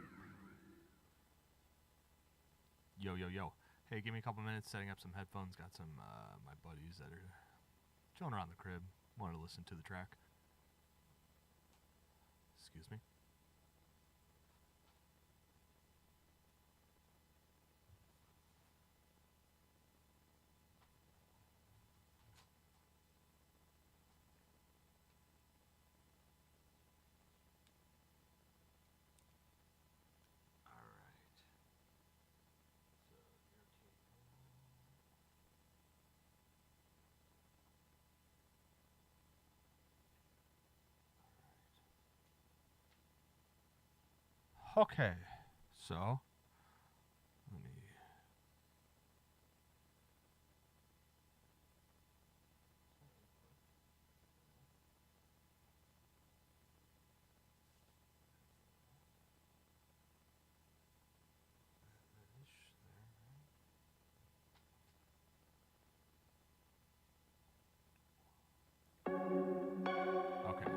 Yo, yo, yo. Hey, give me a couple minutes setting up some headphones. Got some my buddies that are chilling around the crib. Wanted to listen to the track. Excuse me. Okay, so let me. Okay.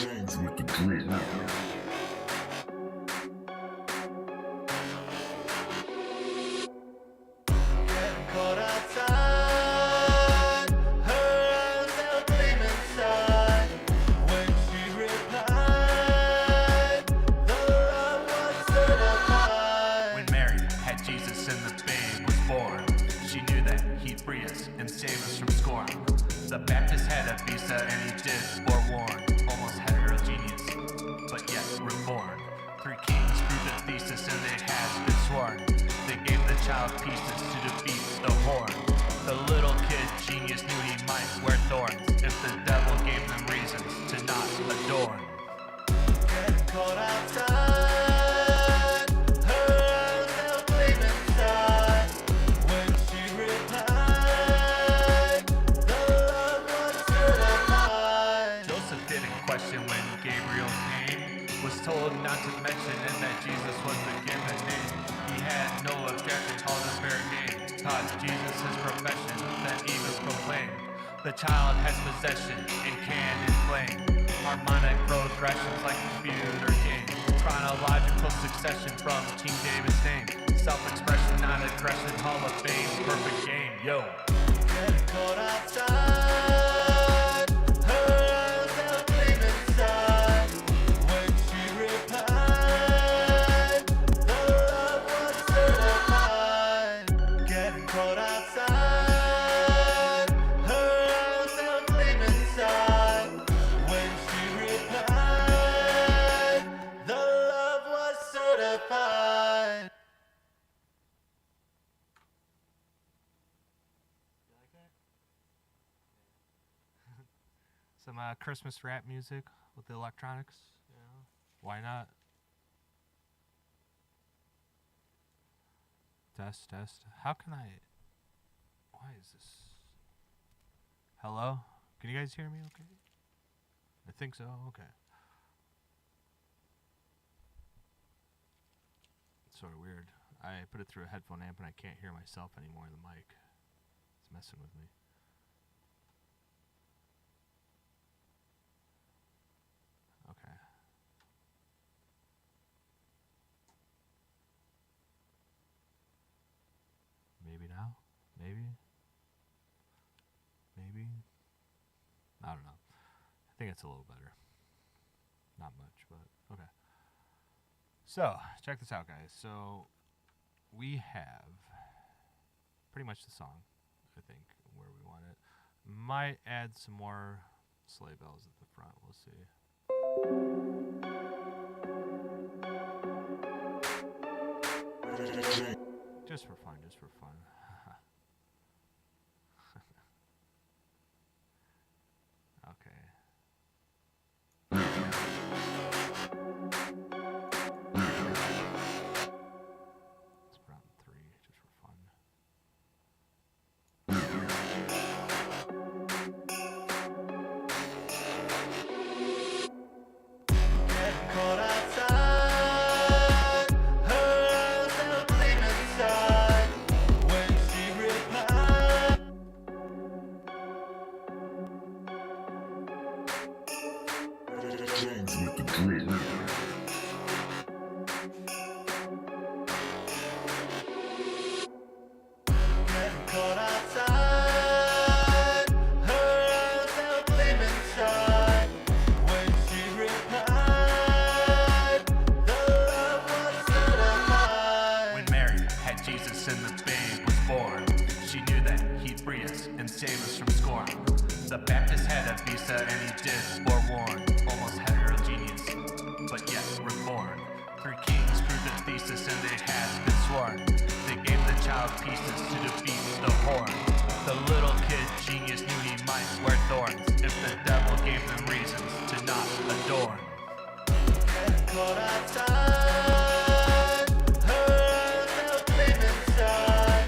James with the drill. Getting caught outside, her eyes now gleam inside. When she replied, the love was certified. When Mary had Jesus and the babe was born, she knew that he'd free us and save us from scorn. The Baptist had a visa and he did forewarn. Almost heterogeneous, but yet reborn. 3 kings proved the thesis and they had been sworn. They gave the child pieces to defeat the horn. The little kid genius knew he might wear thorns if the devil gave them reasons to not adorn. Getting caught outside, her eyes now gleam inside. When she replied, the love was certified. Joseph didn't question when Gabriel came. Was told not to mention and that Jesus was the given name. He had no objection, called him fair game. Taught Jesus his profession, that he was proclaimed. The child has possession in candid flame. Harmonic progressions like computer game. Chronological succession from King David's name. Self-expression, not aggression, Hall of Fame, perfect game, yo. Getting caught outside, her eyes now gleam inside. When she replied, the love was certified. Getting caught outside, her eyes now gleam inside. When she replied, the love was certified. Some Christmas rap music with the electronics. You know, why not? Test, test. How can I? Why is this? Hello? Can you guys hear me okay? I think so. Okay. It's sort of weird. I put it through a headphone amp and I can't hear myself anymore in the mic. It's messing with me. Okay. Maybe now? Maybe? Maybe? I don't know. I think it's a little better. Not much, but okay. So, check this out, guys. So, we have pretty much the song, I think, where we want it. Might add some more sleigh bells at the front. We'll see. Just for fun, just for fun. Okay. Let's put on 3 just for fun. Getting caught outside, her eyes now gleam inside. When drill. Getting caught outside, her cell flame inside. When she replied, the love was certified. When Mary had Jesus and the babe was born, she knew that he'd free us and save us from scorn. The Baptist had a visa and he did forewarn, almost heterogeneous, but yet reformed. 3 kings proved the thesis and they had been sworn. They gave the child pieces to defeat the horn. The little kid genius knew he might wear thorns if the devil gave them reasons to not adorn. Get caught outside, her cell flame inside.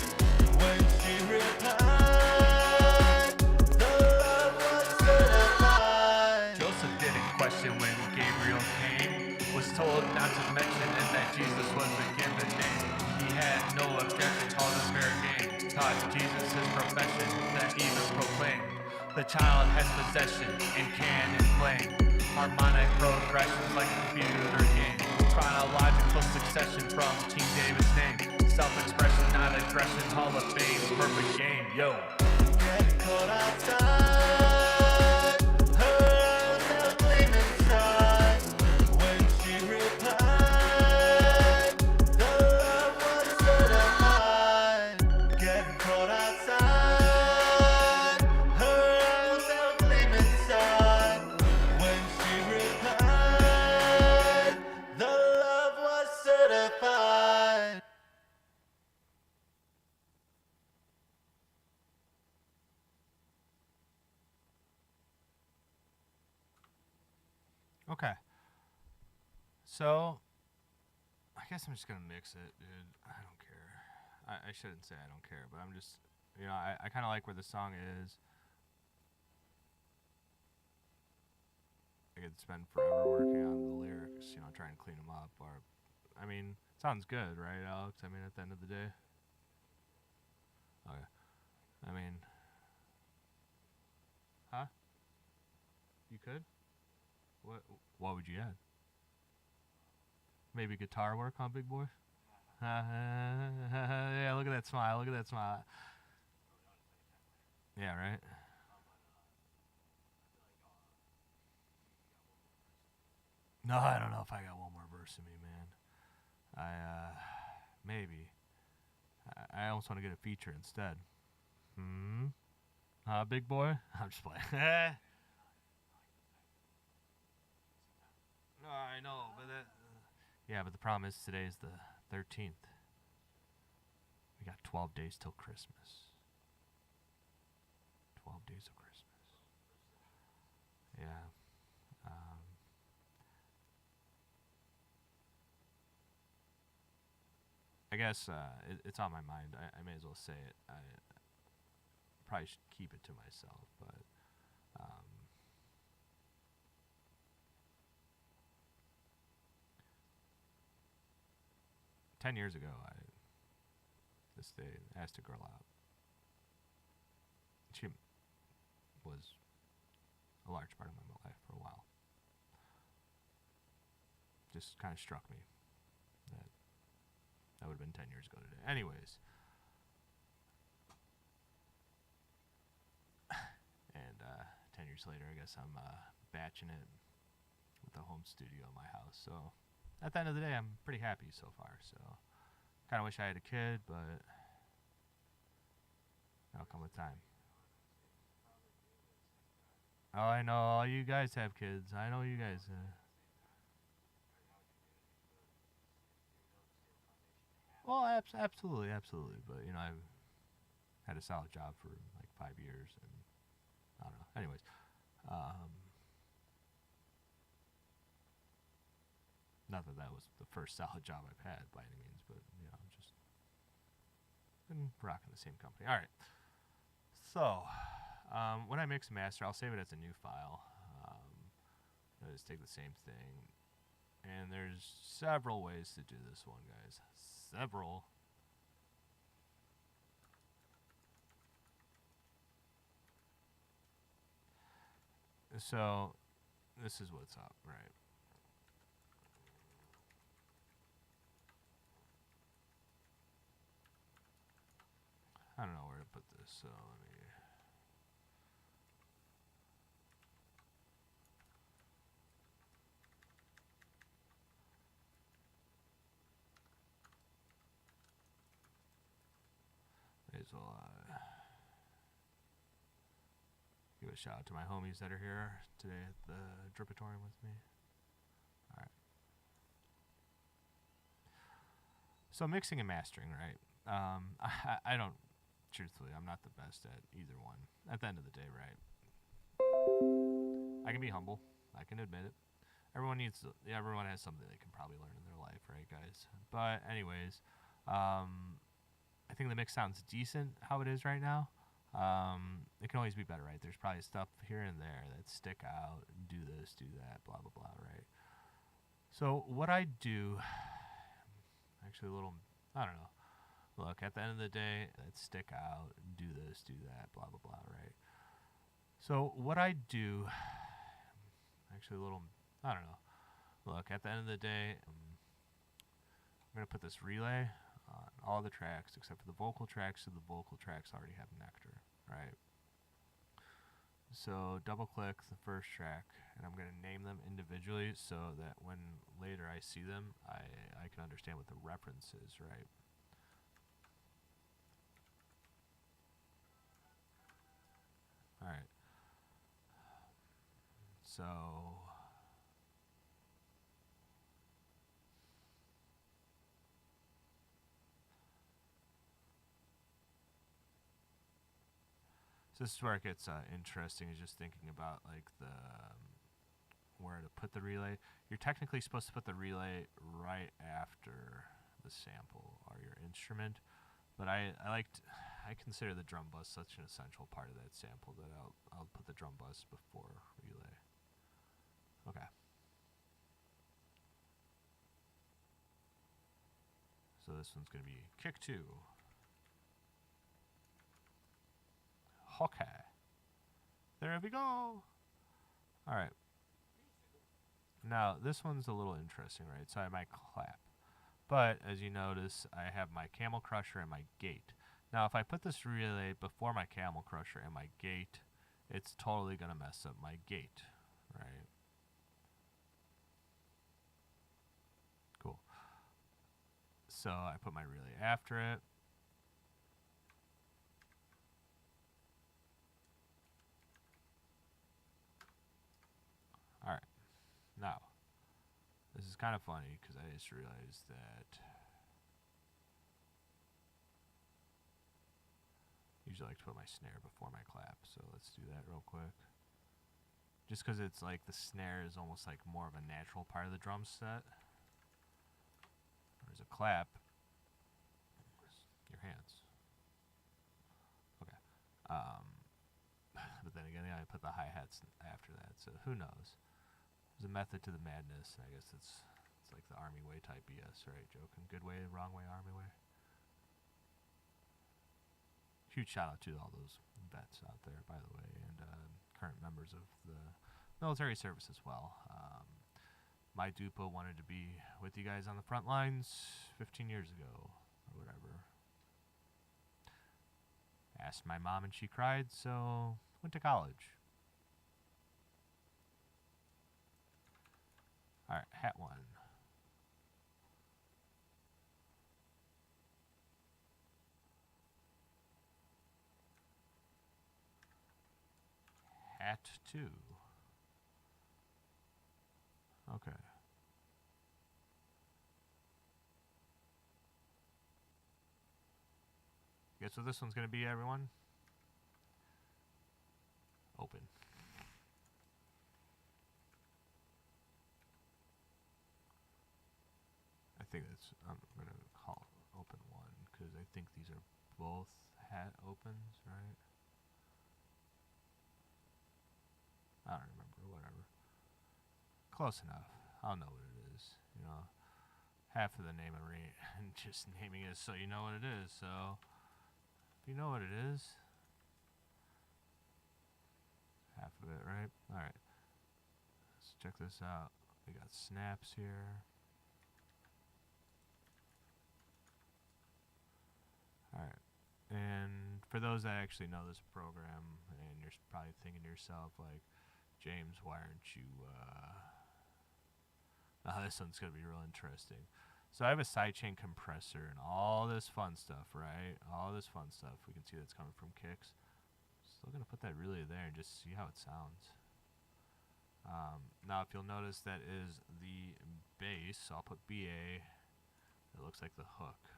When she replied, the love was certified. Joseph didn't question when Gabriel came. Was told not to mention and that Jesus was the given name. He had no objection, called a fair game. Taught Jesus his profession that even proclaimed. The child has possession and can inflame. Harmonic progressions like a computer game. Chronological succession from King David's name. Self-expression, not aggression, Hall of Fame, perfect game, yo. Get caught outside, her cell flame inside. When she replied, the love was certified. Getting caught outside, her cell flame inside. When she replied, the love was certified. Okay. So, I guess I'm just gonna mix it, dude. I don't care. I shouldn't say I don't care, but I'm just, I kind of like where the song is. I could spend forever working on the lyrics, try and clean them up. Or, I mean, sounds good, right, Alex? I mean, at the end of the day. Okay. I mean, huh? You could? What would you add? Maybe guitar work, huh, big boy? Yeah, look at that smile. Look at that smile. Yeah, right? No, I don't know if I got one more verse in me, man. Maybe. I almost want to get a feature instead. Big boy? I'm just playing. No, I know, but yeah, but the problem is today is the 13th. We got 12 days till Christmas. 12 days of Christmas. Yeah. I guess it's on my mind. I may as well say it. I probably should keep it to myself, but 10 years ago, this day asked a girl out. She was a large part of my life for a while. Just kind of struck me that would have been 10 years ago today. Anyways, and 10 years later, I guess I'm batching it with a home studio in my house. So at the end of the day, I'm pretty happy so far. So kind of wish I had a kid, but that'll come with time. Oh, I know. All you guys have kids. I know you guys. Well, absolutely. But, I've had a solid job for like 5 years. And I don't know. Anyways. Not that that was the first solid job I've had by any means, but, just been rocking the same company. All right. So, when I mix and master, I'll save it as a new file. I just take the same thing. And there's several ways to do this one, guys. Several. So, this is what's up, right? I don't know where to put this, so let me. May as well give a shout out to my homies that are here today at the Dripatorium with me. Alright. So mixing and mastering, right? I don't, truthfully, I'm not the best at either one. At the end of the day, right? I can be humble. I can admit it. Everyone has something they can probably learn in their life, right, guys? But anyways, I think the mix sounds decent how it is right now. It can always be better, right? There's probably stuff here and there that stick out, do this, do that, blah, blah, blah, right? So what I do, actually a little, I don't know. Look, at the end of the day, that stick out, do this, do that, blah, blah, blah, right? So what I do, actually a little, I don't know. Look, at the end of the day, I'm going to put this relay on all the tracks except for the vocal tracks, so the vocal tracks already have nectar, right? So double click the first track, and I'm going to name them individually so that when later I see them, I can understand what the reference is, right? Alright. So this is where it gets interesting, is just thinking about like the where to put the relay. You're technically supposed to put the relay right after the sample or your instrument, but I consider the drum bus such an essential part of that sample that I'll put the drum bus before relay. Okay. So this one's going to be kick 2. Okay. There we go. Alright. Now, this one's a little interesting, right? So I have my clap. But, as you notice, I have my camel crusher and my gate. Now, if I put this relay before my camel crusher and my gate, it's totally going to mess up my gate, right? Cool. So I put my relay after it. Alright. Now, this is kind of funny because I just realized that I usually like to put my snare before my clap, so let's do that real quick. Just because it's like the snare is almost like more of a natural part of the drum set. There's a clap. Your hands. Okay. But then again, I put the hi-hats after that, so who knows? There's a method to the madness, and I guess it's like the army way type BS, right? Joking. Good way, wrong way, army way. Huge shout out to all those vets out there, by the way, and current members of the military service as well. My Dupa wanted to be with you guys on the front lines 15 years ago, or whatever. Asked my mom and she cried, so went to college. Alright, hat 1. Hat 2. Okay. Guess what this one's going to be, everyone? Open. I think that's, I'm going to call open 1, because I think these are both hat opens, right? I don't remember, whatever. Close enough. I'll know what it is, you know. Half of the name of and just naming it so you know what it is, so if you know what it is, half of it, right? Alright. Let's check this out. We got snaps here. Alright. And for those that actually know this program, and you're probably thinking to yourself, like, James, why aren't you, oh, this one's going to be real interesting. So I have a sidechain compressor and all this fun stuff, right? All this fun stuff. We can see that's coming from Kicks. Still going to put that relay there and just see how it sounds. Now, if you'll notice, that is the bass. So I'll put BA. It looks like the hook.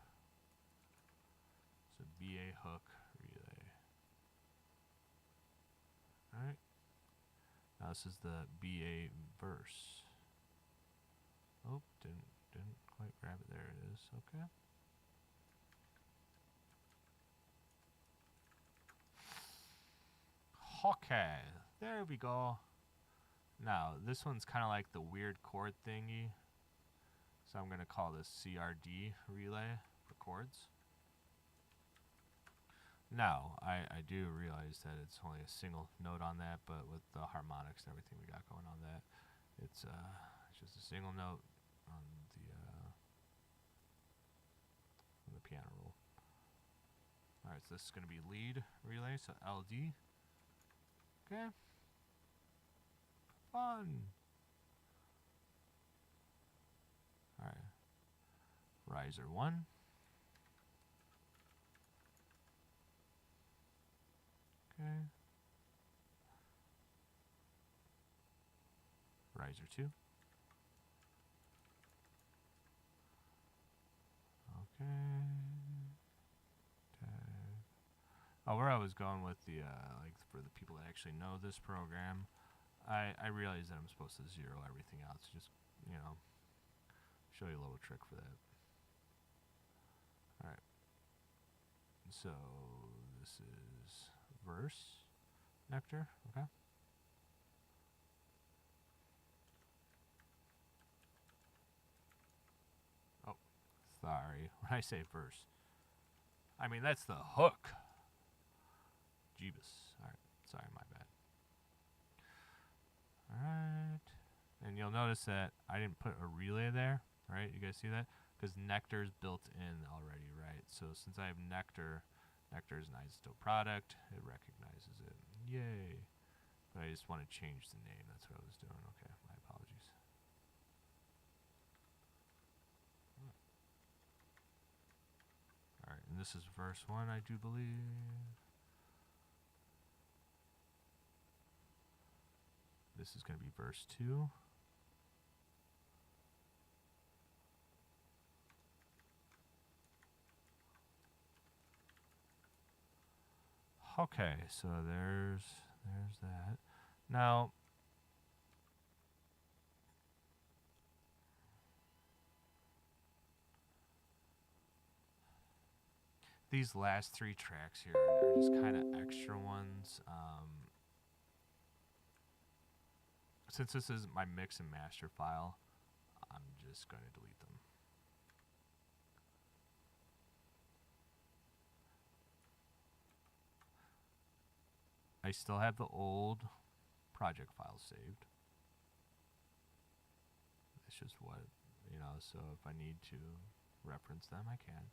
So BA hook relay. Alright. Now this is the BA verse. Oh, didn't quite grab it. There it is. Okay. Okay. There we go. Now, this one's kind of like the weird chord thingy. So I'm going to call this CRD relay for chords. Now, I do realize that it's only a single note on that, but with the harmonics and everything we got going on that, it's just a single note on the piano roll. Alright, so this is going to be lead relay, so LD. Okay. Fun. Alright. Riser 1. Okay. Riser 2. Okay. Tag. Oh, where I was going with the, like, for the people that actually know this program, I realize that I'm supposed to zero everything out, so just, you know, show you a little trick for that. Alright. So, this is verse nectar, okay? Oh, sorry. When I say verse, I mean that's the hook. Jeebus. Alright, sorry, my bad. Alright. And you'll notice that I didn't put a relay there, right? You guys see that? Because nectar's built in already, right? So since I have nectar is an isotope product, it recognizes it. Yay. But I just want to change the name. That's what I was doing. Okay, my apologies. Alright, and this is verse 1, I do believe. This is going to be verse 2. Okay, so there's that. Now, these last 3 tracks here are just kind of extra ones. Since this is my mix and master file, I'm just going to delete them. I still have the old project files saved. It's just what, you know, so if I need to reference them, I can.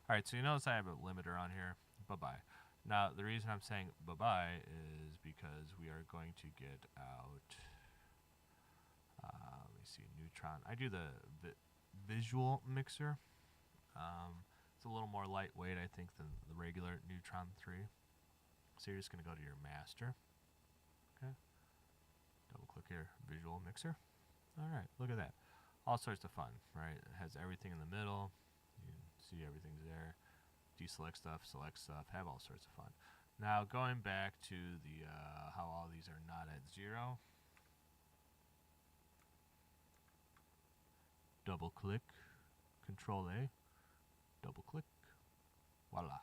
Alright, so you notice I have a limiter on here. Bye-bye. Now, the reason I'm saying bye-bye is because we are going to get out, let me see, Neutron. I do the visual mixer. It's a little more lightweight, I think, than the regular Neutron 3. So you're just going to go to your master. Okay. Double click here, visual mixer. Alright, look at that. All sorts of fun, right? It has everything in the middle. You can see everything's there. Deselect stuff, select stuff, have all sorts of fun. Now going back to the how all these are not at 0. Double click, Control A, double click, voila.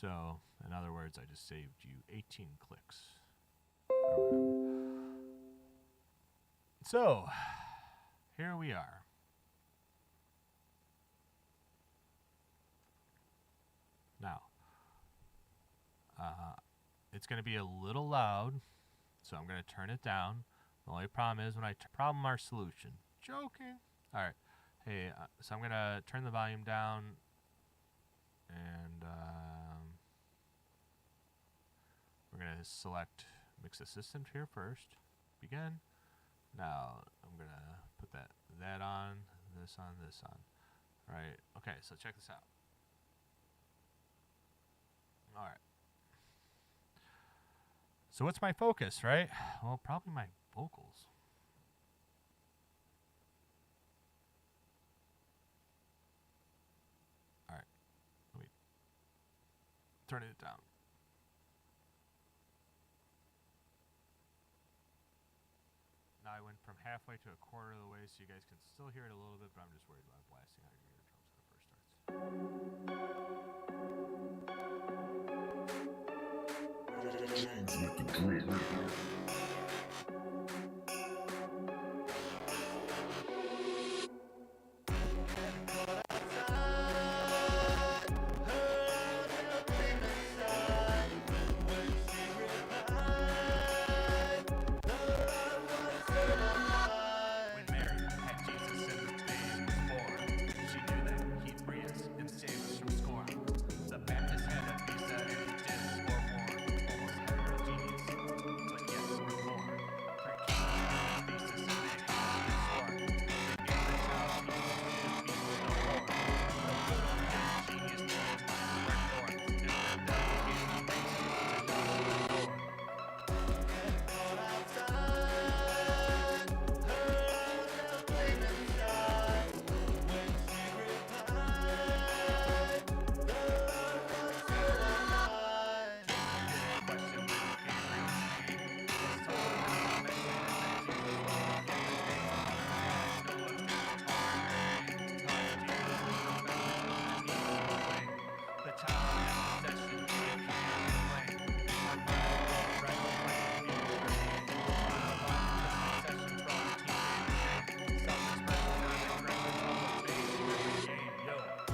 So, in other words, I just saved you 18 clicks. Or whatever. So, here we are. Now, it's going to be a little loud, so I'm going to turn it down. The only problem is when I problem our solution. Joking. All right. Hey, so I'm gonna turn the volume down, and we're gonna select Mix Assistant here first. Begin. Now I'm gonna put that on, this on, this on. All right. Okay. So check this out. All right. So what's my focus, right? Well, probably my vocals. All right. Let me turn it down. Now I went from halfway to a quarter of the way, so you guys can still hear it a little bit, but I'm just worried about blasting out your eardrums when it first starts. James with the drill. When Mary had Jesus in the babe was born, she knew that he'd free us and save us from scorn. The Baptist had a visa and he did forewarn. Almost heterogeneous, but yet we're born. For king, thesis and they had been sworn. They gave the child Jesus to the people no more. The little kid genius to his mind were thorns. And then the gave him reason to knock on the door.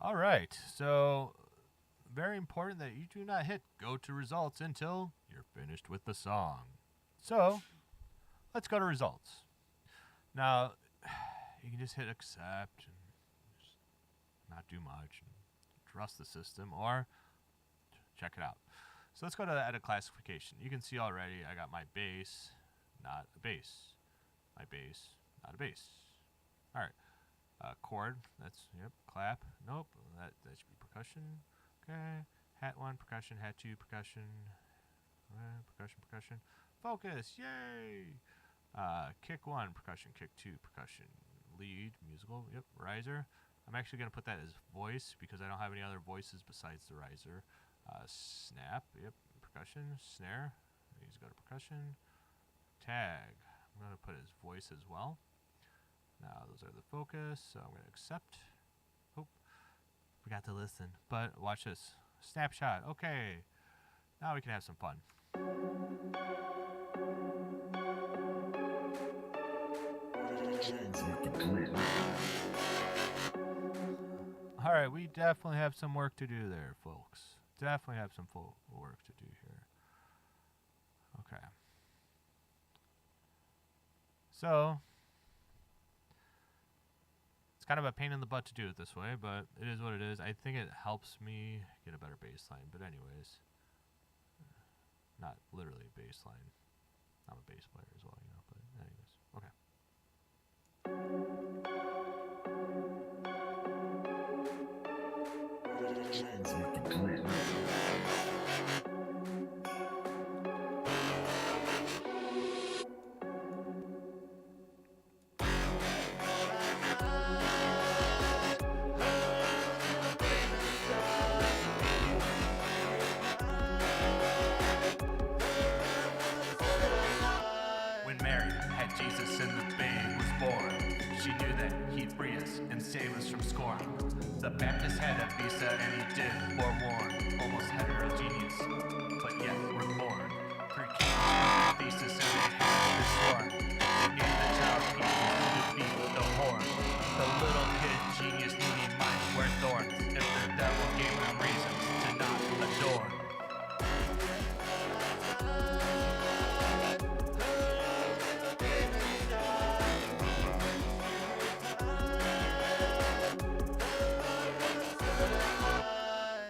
All right. So very important that you do not hit go to results until you're finished with the song. So let's go to results. Now you can just hit accept and just not do much and trust the system, or check it out. So let's go to the edit classification. You can see already I got my bass, not a bass. My bass, not a bass. All right. Chord, that's, yep, clap, nope, that should be percussion, okay, hat 1, percussion, hat 2, percussion, percussion, focus, yay, kick 1, percussion, kick 2, percussion, lead, musical, yep, riser. I'm actually going to put that as voice because I don't have any other voices besides the riser. Snap, yep, percussion, snare, needs to go to percussion, tag, I'm going to put as voice as well. Now those are the focus, so I'm going to accept. Oh, forgot to listen, but watch this. Snapshot, okay. Now we can have some fun. James with the drill. Alright, we definitely have some work to do there, folks. Definitely have some work to do here. Okay. So it's kind of a pain in the butt to do it this way, but it is what it is. I think it helps me get a better bass line, but anyways, not literally a bass line. I'm a bass player as well, you know, but anyways, okay. James with the drill. had Jesus and the babe was born. She knew that he'd free us and save us from scorn. The Baptist had a visa and he did forewarn. Almost heterogeneous, but yet reborn. Three kings proved the thesis and they had been sworn. They gave the child pieces to defeat the horn. The little kid genius knew he might wear thorns if the devil gave him reasons to not adorn.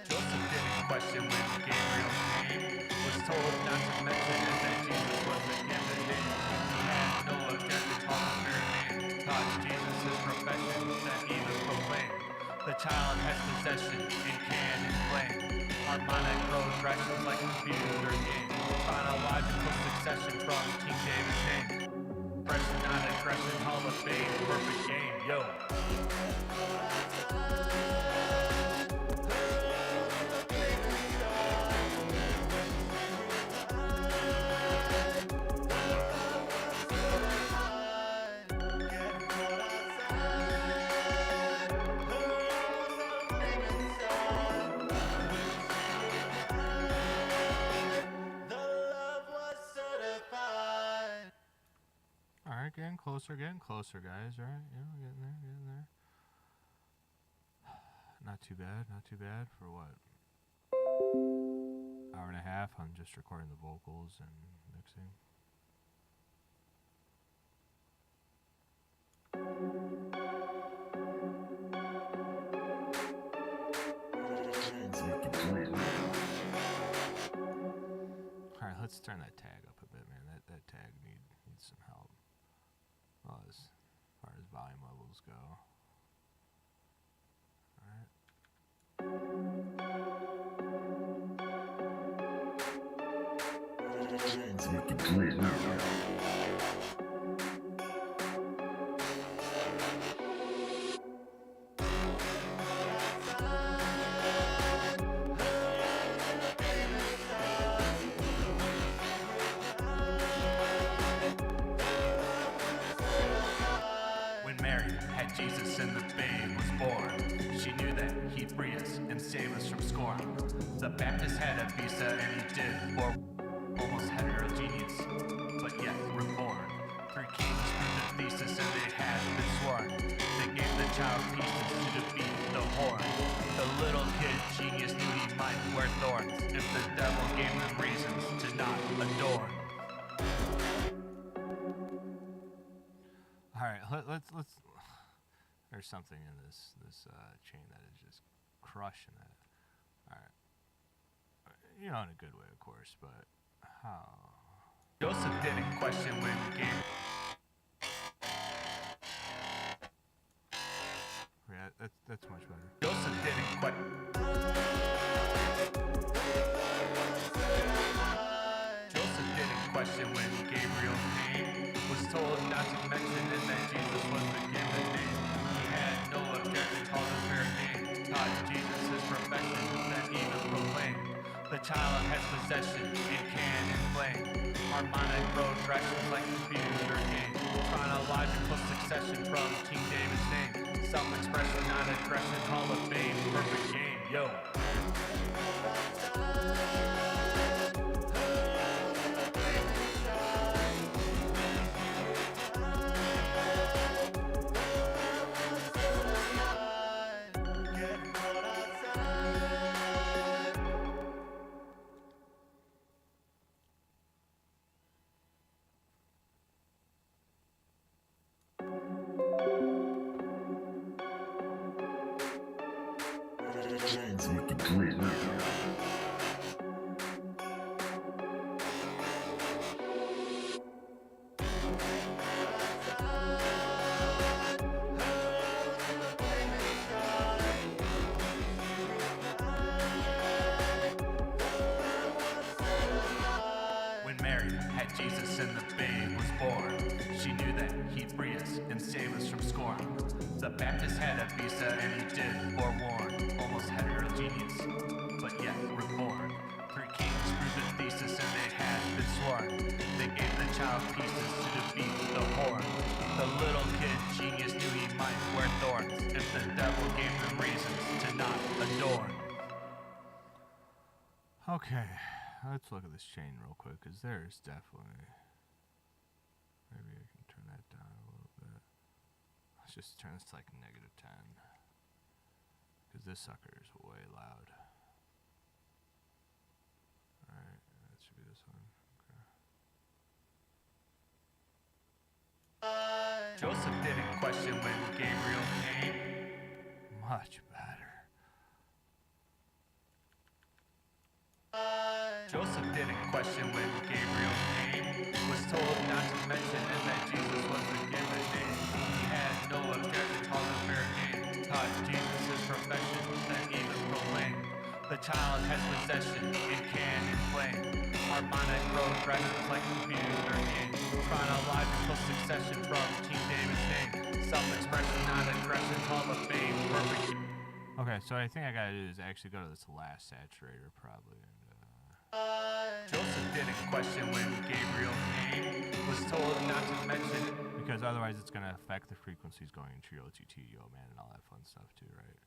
Joseph didn't question when Gabriel came. Was told not to mention it that Jesus was the given name. He had no objection to his very name. Taught Jesus his profession that even proclaimed. The child has possession and can inflame. Harmonic progressions like a computer game. Chronological succession from King David's name. Fresh non-aggression, Hall of Fame, perfect game, yo. Alright, getting closer, guys. Alright, getting there. Not too bad for what? Hour and a half on just recording the vocals and mixing. Chains with the dream. Alright, let's turn that tag up a bit, man. That tag needs some help. Well, as far as volume levels go. Alright. Chains with the dream. When Mary had Jesus and the babe was born, she knew that he'd free us and save us from scorn. The Baptist had a visa and he did for almost heterogeneous, but yet reborn. Three kings proved the thesis and they had been sworn. They gave the child pieces to defeat the horn. The little kid genius knew he might wear thorns if the devil gave him reasons to not adorn. All right, let's. There's something in this chain that is just crushing it. All right, in a good way, of course, but how? Joseph didn't question when Gabriel. Yeah, that's much better. Joseph didn't question. Joseph didn't question when Gabriel came. Was told not to mention it that Jesus was the given name. He had no objection to his very name. Taught Jesus his profession that even proclaimed. The child has possession and can inflame. Harmonic progressions like a computer game. Chronological succession from King David's name. Self-expression, non-aggression, Hall of Fame, perfect game, yo. Chains with the dream. When Mary had Jesus and the babe was born, she knew that he'd free us and save us from scorn. The Baptist had a visa and he did forewarn. Almost heterogeneous, but yet reborn. Three kings proved the thesis and they had been sworn. They gave the child pieces to defeat the horde. The little kid genius knew he might wear thorns if the devil gave him reasons to not adore. Okay, let's look at this chain real quick, because there's definitely... Maybe I can turn that down a little bit. Let's just turn this to like -10. Because this sucker is way loud. Alright, that should be this one. Okay. Joseph didn't question when Gabriel came. Much better. Joseph didn't question when Gabriel came. Was told not to mention and that Jesus was the given name. He had no objection, called him fair game. Taught Jesus his profession, then even proclaimed. The child has possession, it can inflame. Harmonic progressions like computer games. Chronological succession from King David's name. Self-expression, not aggression, Hall of Fame, perfect. Okay, so I think I gotta do is actually go to this last saturator, probably. And, Joseph didn't question when Gabriel came. Was told not to mention it. because otherwise it's gonna affect the frequencies going into your OTT, yo man, and all that fun stuff too, right?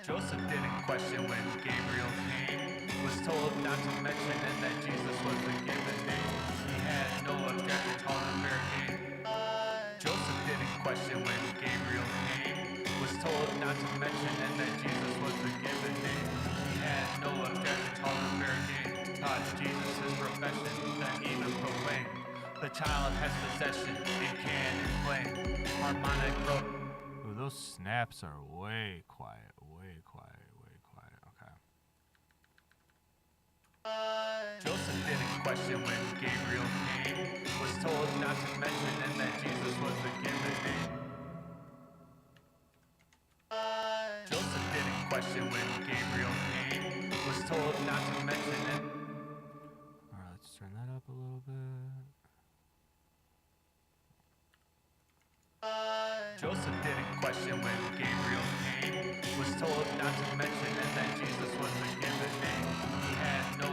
Joseph didn't question when Gabriel came. Was told not to mention and that Jesus was the given name. He had no objection, called him fair game. Joseph didn't question when Gabriel came. Was told not to mention and that Jesus was the given name. He had no objection, called him fair game. Taught Jesus his profession, then even proclaimed. The child has possession, it can inflame. Harmonic growth. Ooh, those snaps are way quiet, way quiet, way quiet. Okay. Joseph didn't question when Gabriel came. Was told not to mention and that Jesus was the given name. Joseph didn't question when Gabriel came. Was told not to mention it. Alright, let's turn that up a little bit. Joseph didn't question when Gabriel came. Was told not to mention and that Jesus was the given name. He had no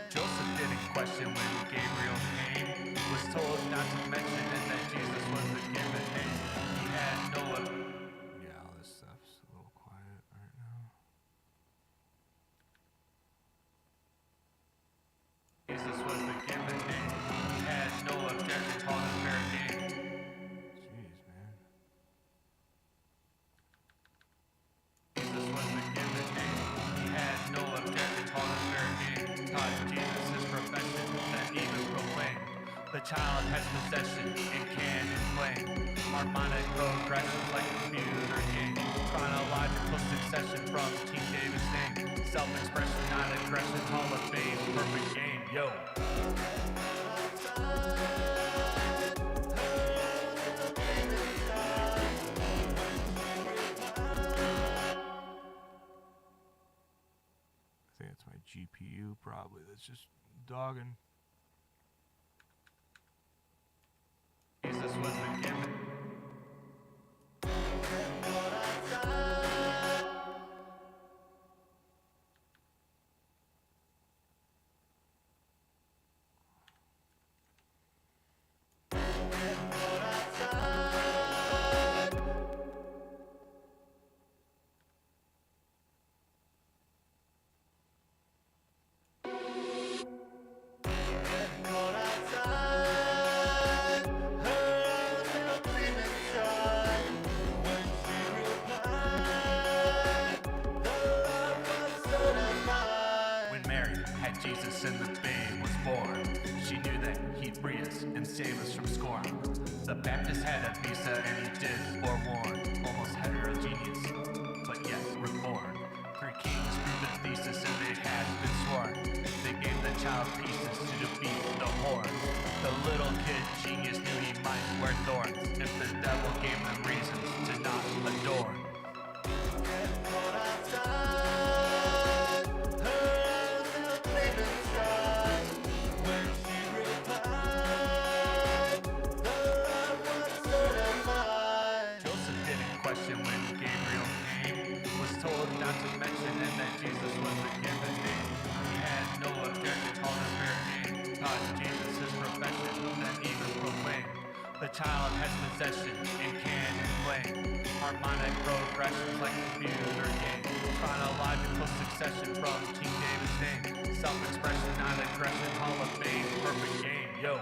Joseph didn't question when Gabriel came. Was told not to mention and that Jesus was the given name. He had no Yeah, all this stuff's a little quiet right now. Jesus was the given name. He had no objection, called him fair game. Jeez, man. Jesus was the given name. He had no objection, called him fair game. Taught Jesus his profession, then even proclaimed. The child has possession, it can inflame. Harmonic progressions like computer game. Chronological succession from King David's name. Self-expression, not aggression, Hall of Fame, perfect game, yo. I think it's my GPU probably that's just dogging. Jesus was the given. Jesus in the babe was born. She knew that he'd free us and save us from scorn. The Baptist had a visa and he did forewarn. Almost heterogeneous, but yet reborn. 3 kings proved the thesis and they had been sworn. They gave the child pieces to defeat the horde. The little kid genius knew he might wear thorns if the devil gave them reasons to not adorn. Question when Gabriel came. Was told not to mention and that Jesus was the given name. He had no objection, called him fair game. Taught child has possession and can explain harmonic progressions like a computer game. Chronological succession from King David's name. Self-expression, not aggression, Hall of Fame, perfect game, yo.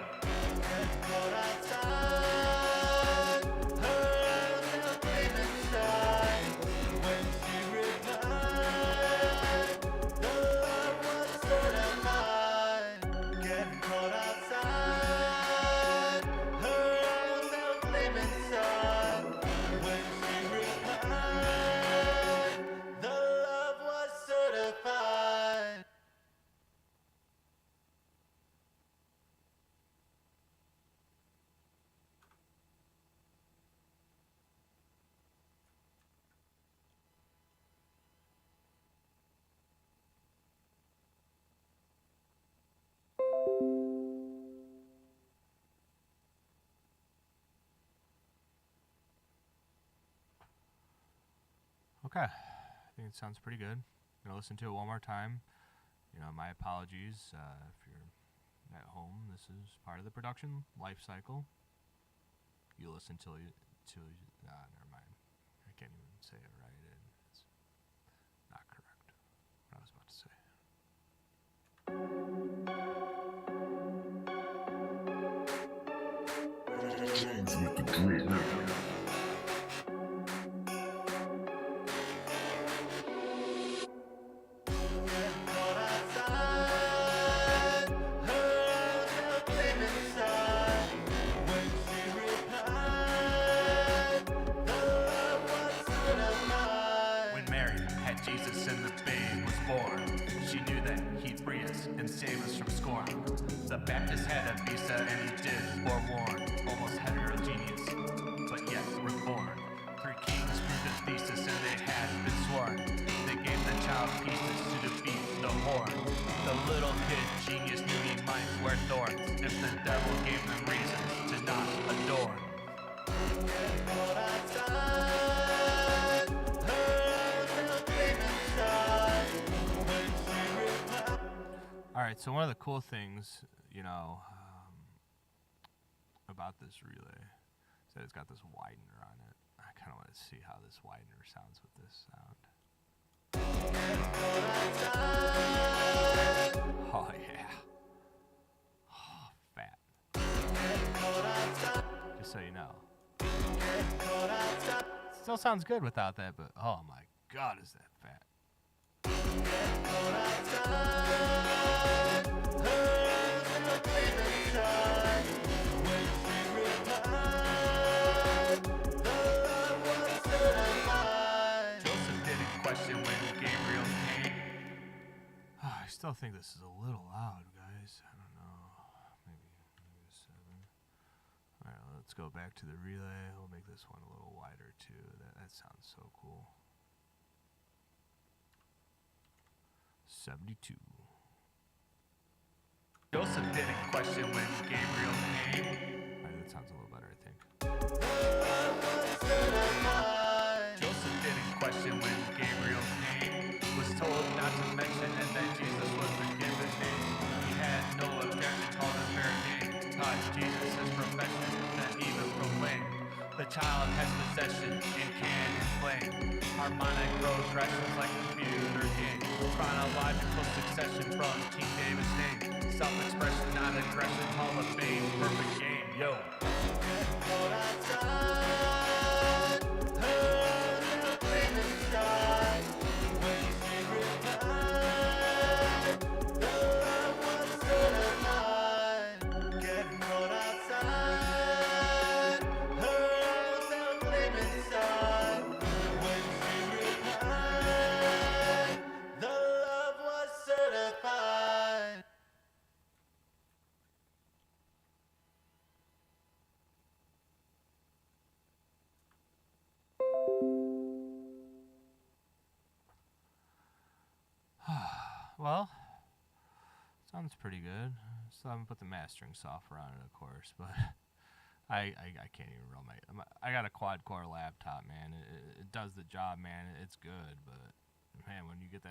Okay, I think it sounds pretty good. I'm gonna listen to it one more time. You know, my apologies if you're at home. This is part of the production life cycle. You listen till you never mind. I can't even say it right. It's not correct. What I was about to say. James with the drill. When Mary had Jesus and the babe was born, she knew that he'd free us and save us from scorn. The Baptist had a visa and he did forewarn, almost heterogeneous, but yet reborn. 3 kings proved the thesis and they had been sworn. They gave the child pieces to defeat the horn. The little kid genius knew he might wear thorns if the devil gave them reasons to not adorn. All right, so one of the cool things, you know, about this relay is that it's got this widener on it. I kind of want to see how this widener sounds with this sound. Oh, yeah. Oh, fat. Just so you know. Still sounds good without that, but oh my god, is that fat. Joseph didn't question when Gabriel came. I still think this is a little loud, guys. I don't know. Maybe a 7. Alright, let's go back to the relay. We'll make this one a little wider too. That sounds so cool. 72. Joseph didn't question when Gabriel came. Alright, that sounds a little better, I think. Joseph didn't question when Gabriel came. Was told not to mention and that Jesus was the given name. He had no objection, called him fair name. Taught Jesus his profession, that even proclaimed. The child has possession and can explain harmonic progressions like a computer game. Chronological succession from King David's name. Self-expression, not aggression, Hall of Fame, perfect game, yo. Well, sounds pretty good. Still haven't put the mastering software on it, of course, but I can't even roll I got a quad core laptop, man. It does the job, man. It's good, but man, when you get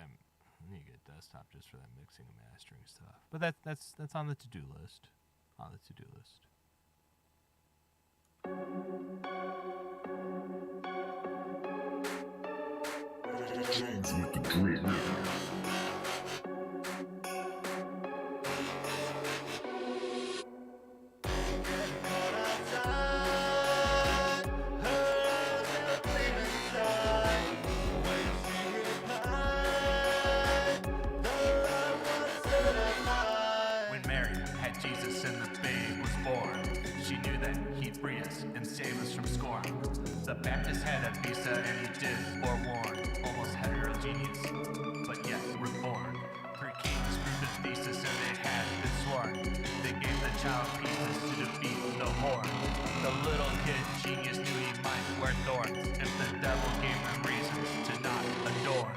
desktop just for that mixing and mastering stuff. But that's on the to-do list. On the to-do list. James with the drip. When Mary had Jesus and the babe was born, she knew that he'd free us and save us from scorn. The Baptist had a visa and he did forewarn, almost heterogeneous, but yet reborn. 3 kings proved the thesis and they had been sworn. They gave the child pieces to defeat the horn. The little kid genius knew he might wear thorns if the devil gave him reasons to not adorn.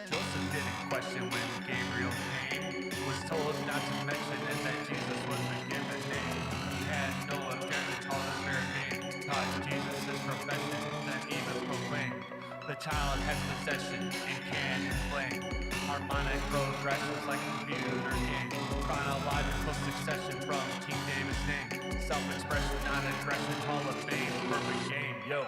Joseph didn't question when Gabriel came. Was told not to mention it that Jesus was the given name. He had no objection, called a fair game. Taught Jesus' profession, then even proclaimed. The child has possession and can inflame. Harmonic progressions like a computer game. Chronological succession from King David's name. Self-expression, non-aggression, Hall of Fame, perfect game, yo.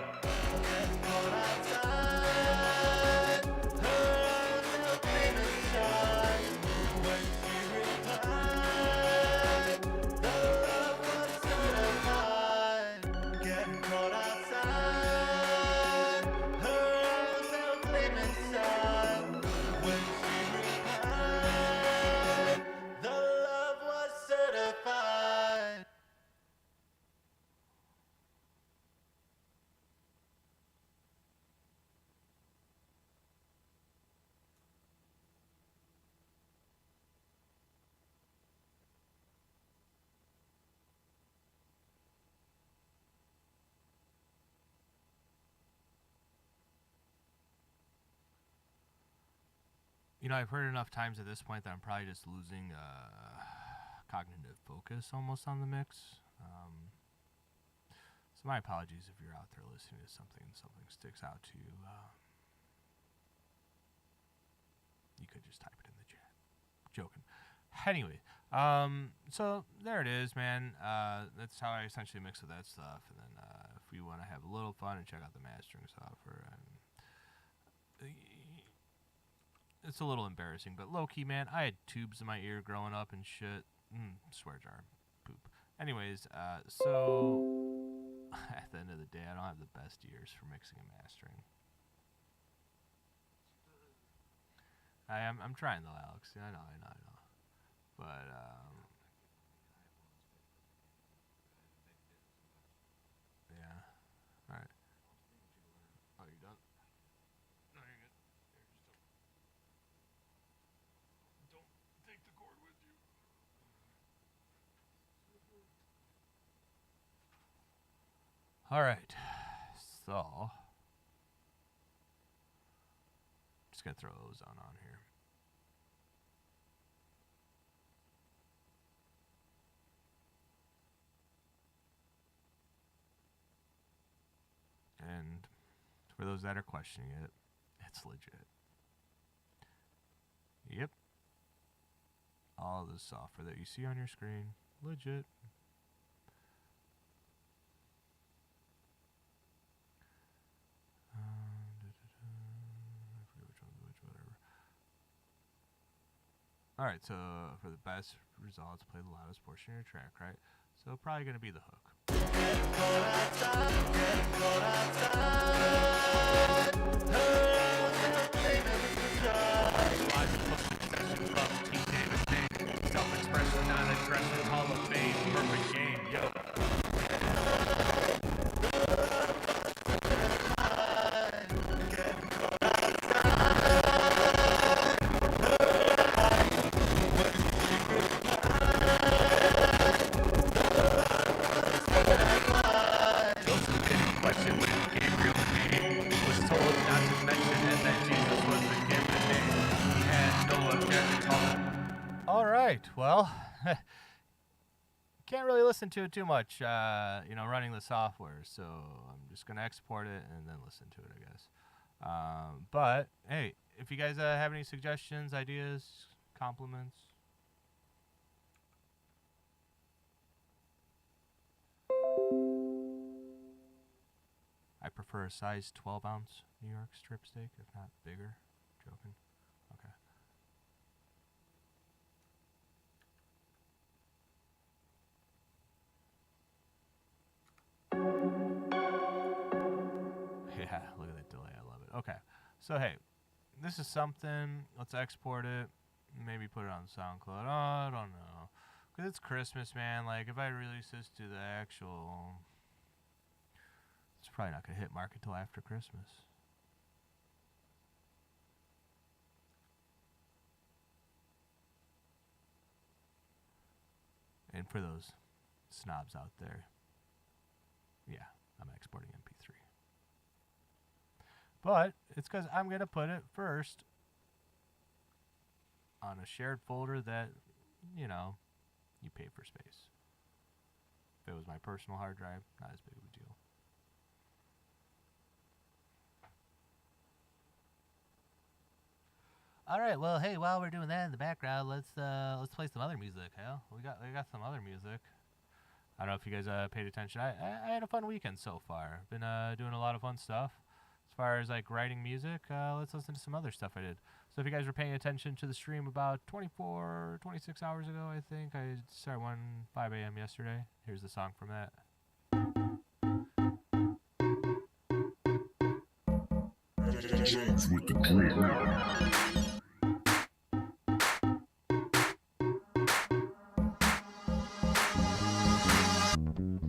You know, I've heard enough times at this point that I'm probably just losing cognitive focus almost on the mix. So my apologies if you're out there listening to something and something sticks out to you. You could just type it in the chat. Joking. Anyway, so there it is, man. That's how I essentially mix with that stuff. And then if you want to have a little fun and check out the mastering software, it's a little embarrassing, but low-key, man, I had tubes in my ear growing up and shit. Swear jar. Poop. Anyways, so at the end of the day, I don't have the best ears for mixing and mastering. I'm trying though, Alex. I know. But, yeah. Alright. Oh, you done? No, you're good. Don't take the cord with you. Alright. So, just gonna throw Ozone on here. And for those that are questioning it, it's legit. Yep. All the software that you see on your screen, legit. I forget which one's which, whatever. Alright, so for the best results, play the loudest portion of your track, right? So probably going to be the hook. Self-expression, non-aggression, Hall of Fame, perfect game, yo. Well, can't really listen to it too much, running the software, so I'm just going to export it and then listen to it, I guess. But hey, if you guys have any suggestions, ideas, compliments. I prefer a size 12-ounce New York strip steak, if not bigger. Joking. Okay. Yeah, look at that delay. I love it. Okay. So, hey, this is something. Let's export it. Maybe put it on SoundCloud. Oh, I don't know. Because it's Christmas, man. Like, if I release this to the actual... It's probably not going to hit market till after Christmas. And for those snobs out there, yeah, I'm exporting MP3. But it's because I'm going to put it first on a shared folder that, you know, you pay for space. If it was my personal hard drive, not as big of a deal. All right, well, hey, while we're doing that in the background, let's play some other music. Hell, we got some other music. I don't know if you guys paid attention. I had a fun weekend so far. Been doing a lot of fun stuff. As far as like writing music, let's listen to some other stuff I did. So if you guys were paying attention to the stream about 26 hours ago, I think I started one 5 a.m. yesterday. Here's the song from that. James with the drill.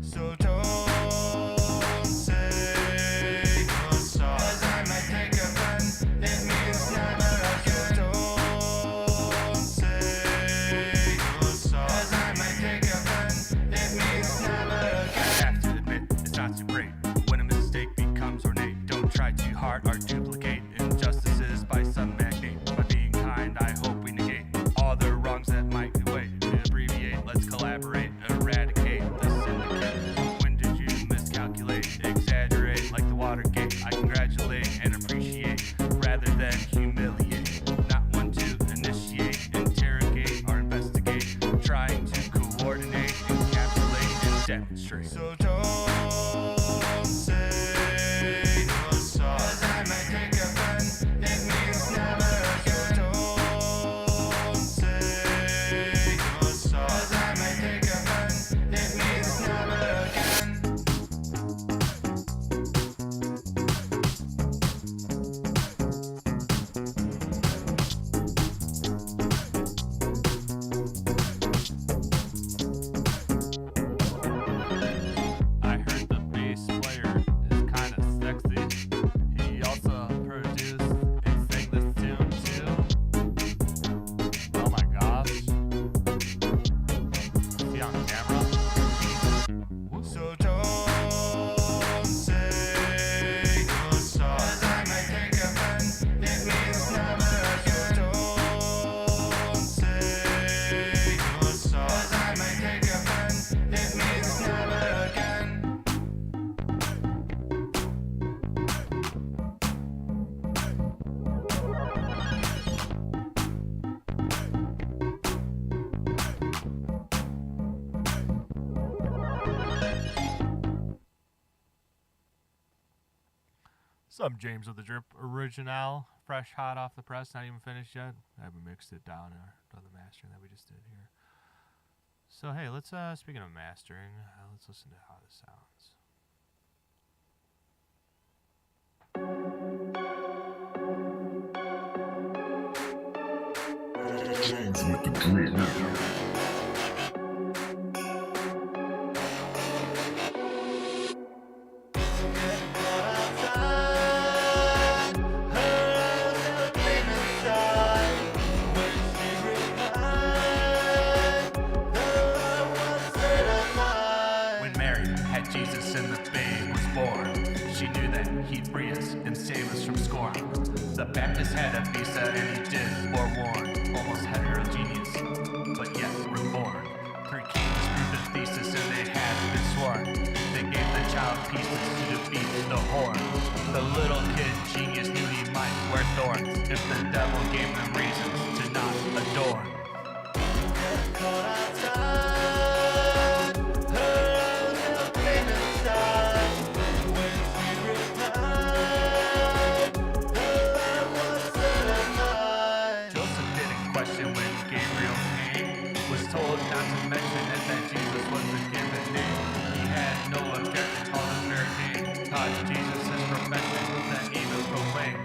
So don't say no song, 'cause I might take a run. It means never again. Don't say no song, 'cause I might take a run. It means never again. I have to admit, it's not too great when a mistake becomes ornate. Don't try too hard or duplicate injustices by some magnate. By being kind, I hope we negate all the wrongs that might be way. Abbreviate, let's collaborate, eradicate the syndicate. When did you miscalculate? Exaggerate like the Watergate. I congratulate and appreciate rather than humiliate. Not one to initiate, interrogate, or investigate. Trying to coordinate, encapsulate, and demonstrate. So don't say no song, 'cause I might take a run. It means never again. Don't say no song, 'cause I might take a run. It means never again. I heard the bass player is kind of sexy. He also produced and sang this tune too. Oh my gosh. Is he on camera? So don't say no song, 'cause I might take a run. It means never again. Don't say no song, 'cause I might take a run. It means never again. Some James with the Drip original, fresh hot off the press, not even finished yet. I haven't mixed it down or done the mastering that we just did here. So hey, let's speaking of mastering, let's listen to how this sounds. James with the drill. When Mary had Jesus and the babe was born, she knew that he'd free us and save us from scorn. The Baptist had a visa and he did forewarn, almost heterogeneous, but yet reborn. 3 kings proved the thesis and they had been sworn. They gave the child pieces to defeat the horn. The little kid genius knew if the devil gave them reasons to not adore. Joseph didn't question when Gabriel came, was told not to mention it that Jesus was the given name. He had no objection, called him fair game, taught Jesus' profession that even proclaimed.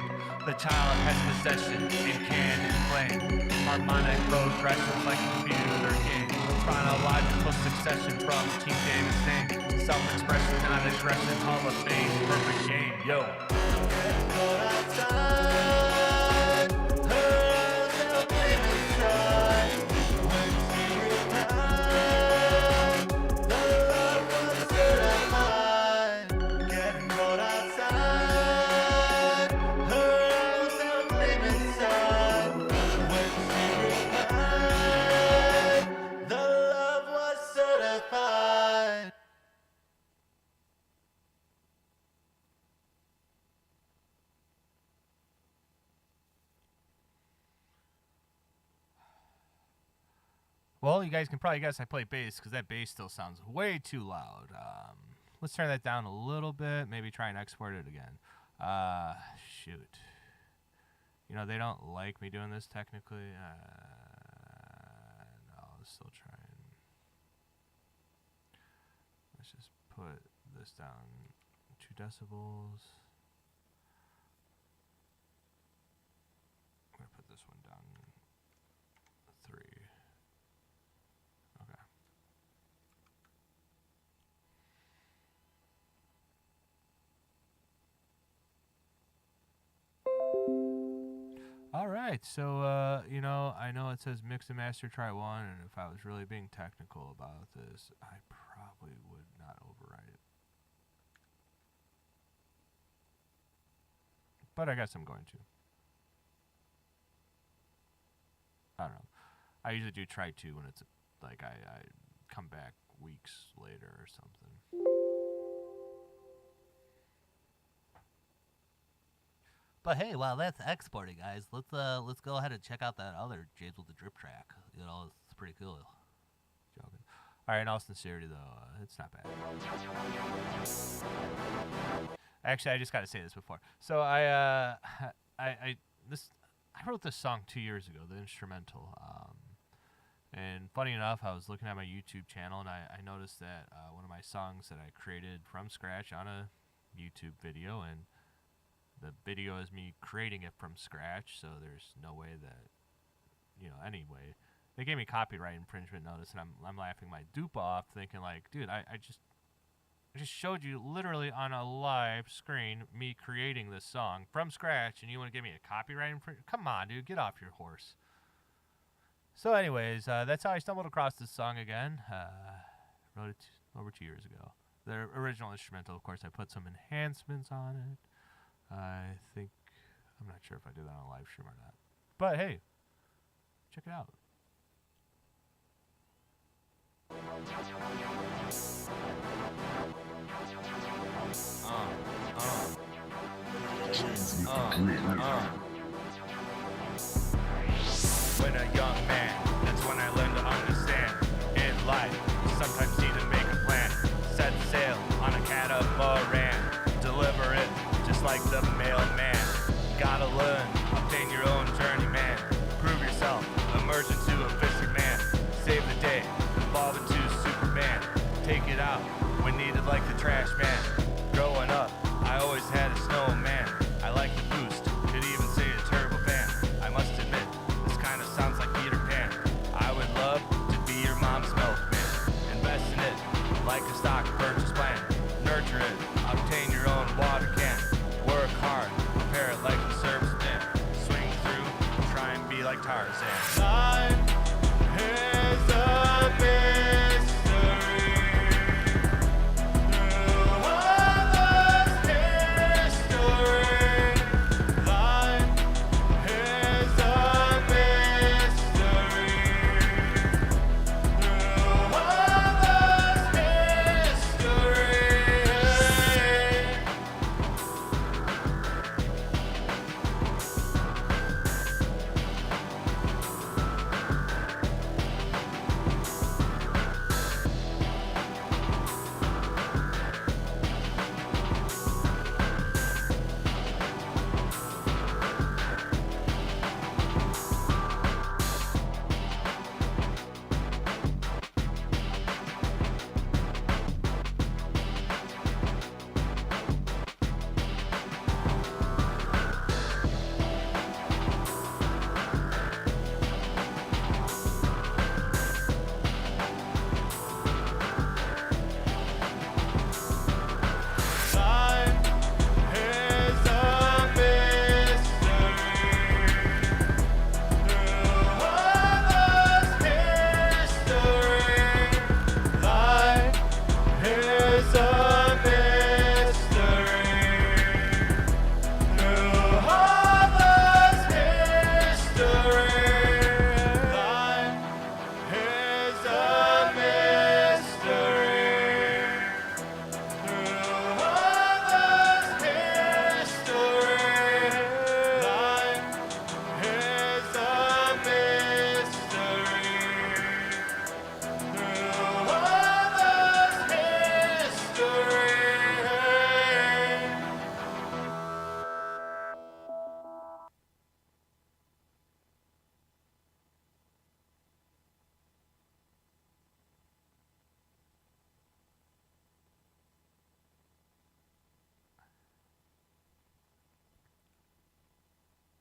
The child has possession and can inflame. Harmonic progression like a computer game. Chronological succession from King David's name. Self-expression, not aggression, Hall of Fame, perfect game. Yo. Well, you guys can probably guess I play bass because that bass still sounds way too loud. Let's turn that down a little bit. Maybe try and export it again. Shoot. You know, they don't like me doing this technically. No, I'll still try and... Let's just put this down 2 decibels. I'm going to put this one down 3. Okay. All right, so you know, I know it says mix and master try 1, and if I was really being technical about this, I probably would not override it. But I guess I'm going to. I don't know. I usually do try 2 when it's like I come back weeks later or something. But hey, while that's exporting, guys, let's go ahead and check out that other James with the Drip track. You know, it's pretty cool. Joking. All right, in all sincerity, though, it's not bad. Actually, I just got to say this before. So I wrote this song 2 years ago, the instrumental. And funny enough, I was looking at my YouTube channel, and I noticed that one of my songs that I created from scratch on a YouTube video, and the video is me creating it from scratch, so there's no way that, you know, anyway. They gave me copyright infringement notice, and I'm laughing my dupe off, thinking like, dude, I just showed you literally on a live screen me creating this song from scratch, and you want to give me a copyright infringement? Come on, dude, get off your horse. So anyways, that's how I stumbled across this song again. Wrote it over 2 years ago. The original instrumental, of course, I put some enhancements on it. I'm not sure if I did that on a live stream or not. But hey, check it out. James with the Drip Now. When a young man, that's when I learned to understand. In life, you sometimes need to make a plan. Set sail on a catamaran. Deliver it just like the mailman. Gotta learn, obtain your own journey, man. Prove yourself, emerge into a fisher man. Save the day, evolve into Superman. Take it out when needed like the trash man. Growing up, I always had a snowman. I like the boost, could even say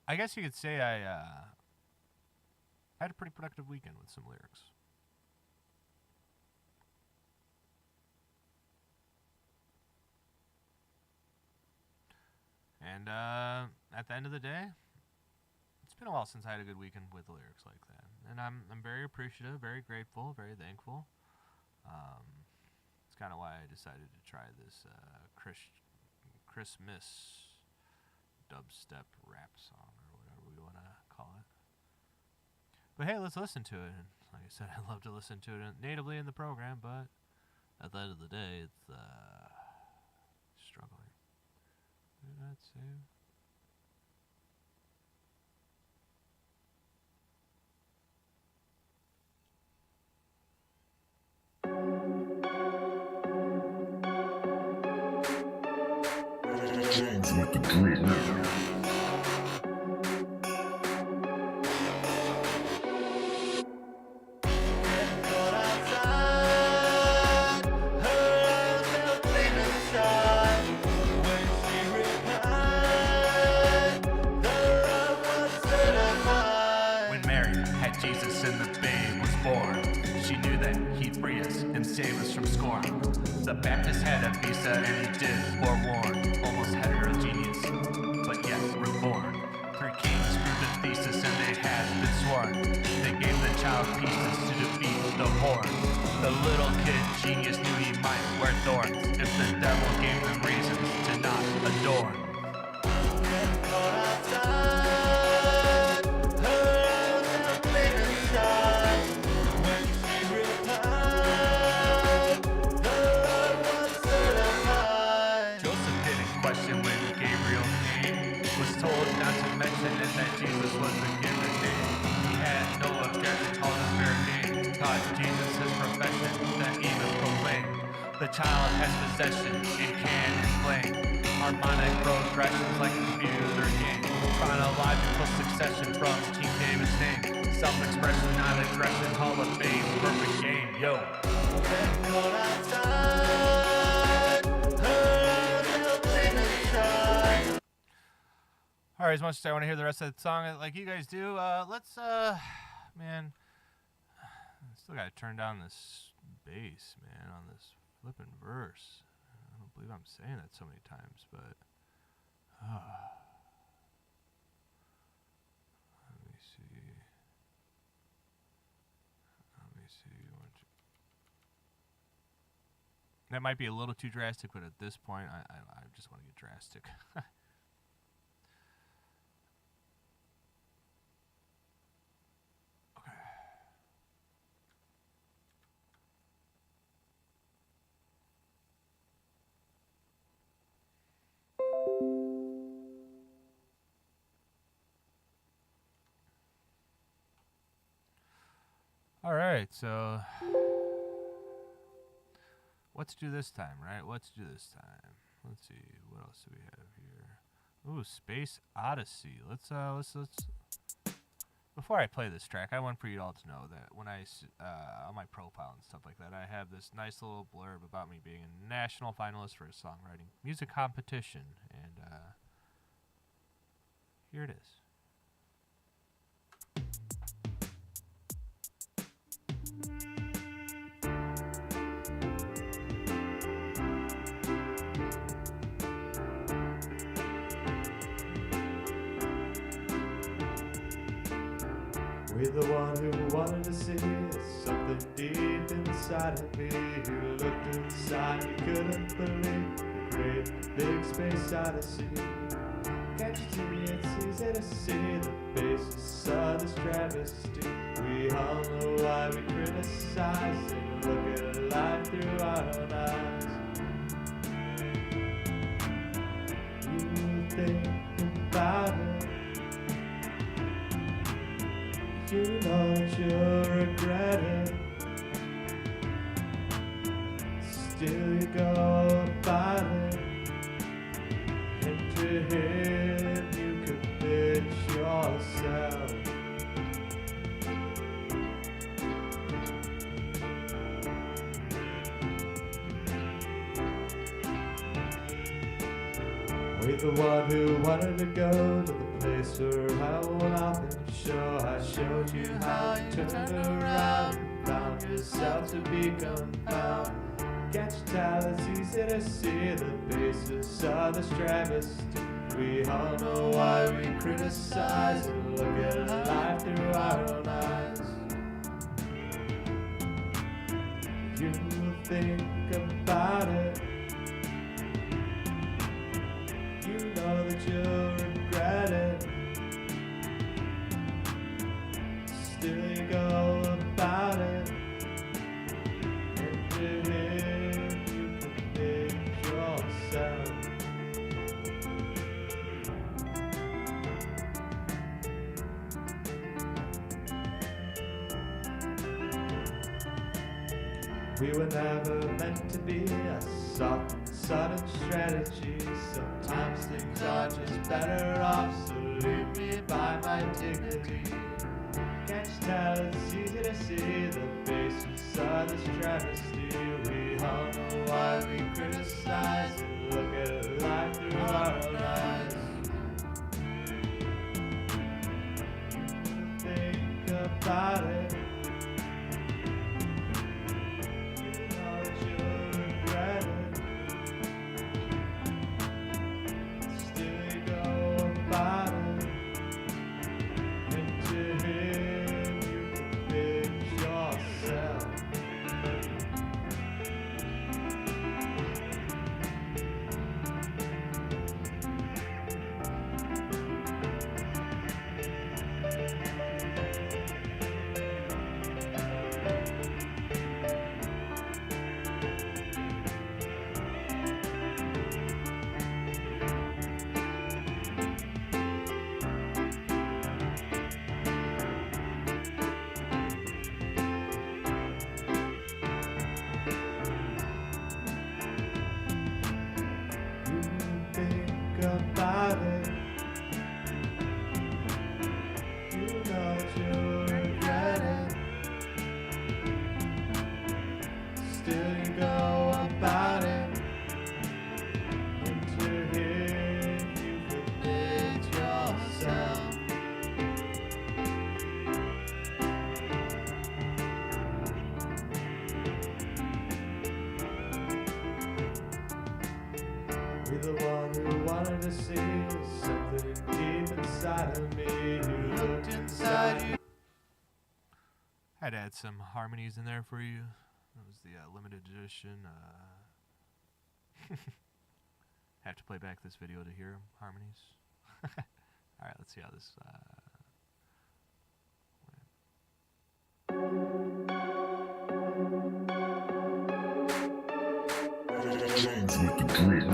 I guess you could say I had a pretty productive weekend with some lyrics. And at the end of the day, it's been a while since I had a good weekend with lyrics like that. And I'm very appreciative, very grateful, very thankful. It's kind of why I decided to try this Christmas dubstep rap song or whatever we want to call it. But hey, let's listen to it. And like I said, I love to listen to it natively in the program, but at the end of the day, it's struggling. Did that save? James with the dream now. When Mary had Jesus and the babe was born, she knew that he'd free us and save us from scorn. The Baptist had a visa and he did forewarn, almost heterogeneous, but yet reborn. 3 kings proved the thesis and they had been sworn. They gave the child pieces to defeat the horn. The little kid genius knew he might wear thorns if the devil gave them reasons to not adorn. Joseph didn't question when Gabriel came. Was told not to mention and that Jesus was the given name. He had no objection, called his fair name. Taught Jesus his profession, that even proclaimed. The child has possession and can explain harmonic progressions like a computer game. Chronological succession from King David's name. Self-expression, not aggression, Hall of Fame, perfect game, yo. Alright, as much as I want to hear the rest of the song like you guys do, let's, man, I still gotta turn down this bass, man, on this flippin' verse. I don't believe I'm saying that so many times, but, let me see. That might be a little too drastic, but at this point, I just want to get drastic. Alright, so let's do this time, right? Let's do this time. Let's see, what else do we have here? Ooh, Space Odyssey. Let's before I play this track, I want for you all to know that when on my profile and stuff like that, I have this nice little blurb about me being a national finalist for a songwriting music competition, and here it is. With the one who wanted to see something deep inside of me, who looked inside, he couldn't believe the great big space odyssey. Can't you see it's easy to see the basis of this travesty? We all know why we criticize and look at life through our own eyes. You think about it, you know that you'll regret it. Still you go about it, and to him you commit yourself. With the one who wanted to go to the place where I will often show. I showed you how you turned around and found yourself to be confounded. Can't you tell it's easy to see the basis of this travesty? We all know why we criticize and look at life through our own eyes. You think about it, you know that you'll regret it. Still you go about it, and to him you convict yourself. We were never meant to be a soft and sudden strategy. Sometimes things are just better off, so leave me by my dignity. Can't you tell it's easy to see the basis of this travesty? We all know why we criticize and look at life through our own eyes. You think about it, about it, you know that you'll regret it. Still you go about it, and to him you commit yourself. You're the one who wanted to see something deep inside of me. You looked inside you. I'd add some harmonies in there for you. That was the limited edition. Have to play back this video to hear harmonies. All right, let's see how this. James with the dream.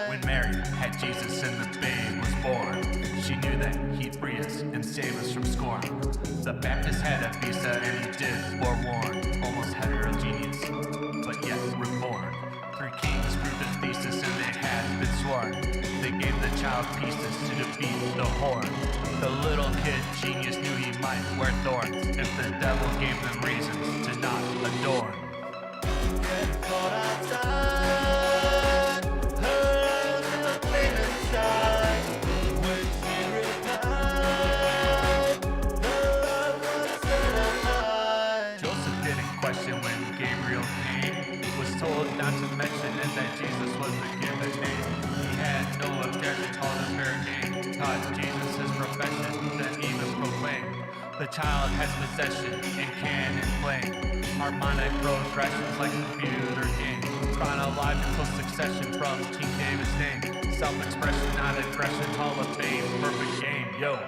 When Mary had Jesus and the babe was born, she knew that he'd free us and save us from scorn. The Baptist had a visa and he did forewarn, almost heterogeneous, but yet reborn. 3 kings proved his thesis and they had been sworn. They gave the child pieces to defeat the horn. The little kid genius knew he might wear thorns if the devil gave them reasons to not adorn. Joseph didn't question when Gabriel came, was told not to mention it that Jesus was the given name. He had no objection, called him fair game, taught Jesus his profession, then even proclaimed the child has possession and can inflame harmonic progressions like a computer game, chronological succession from King David's name, self-expression, not aggression, Hall of Fame, perfect game, yo.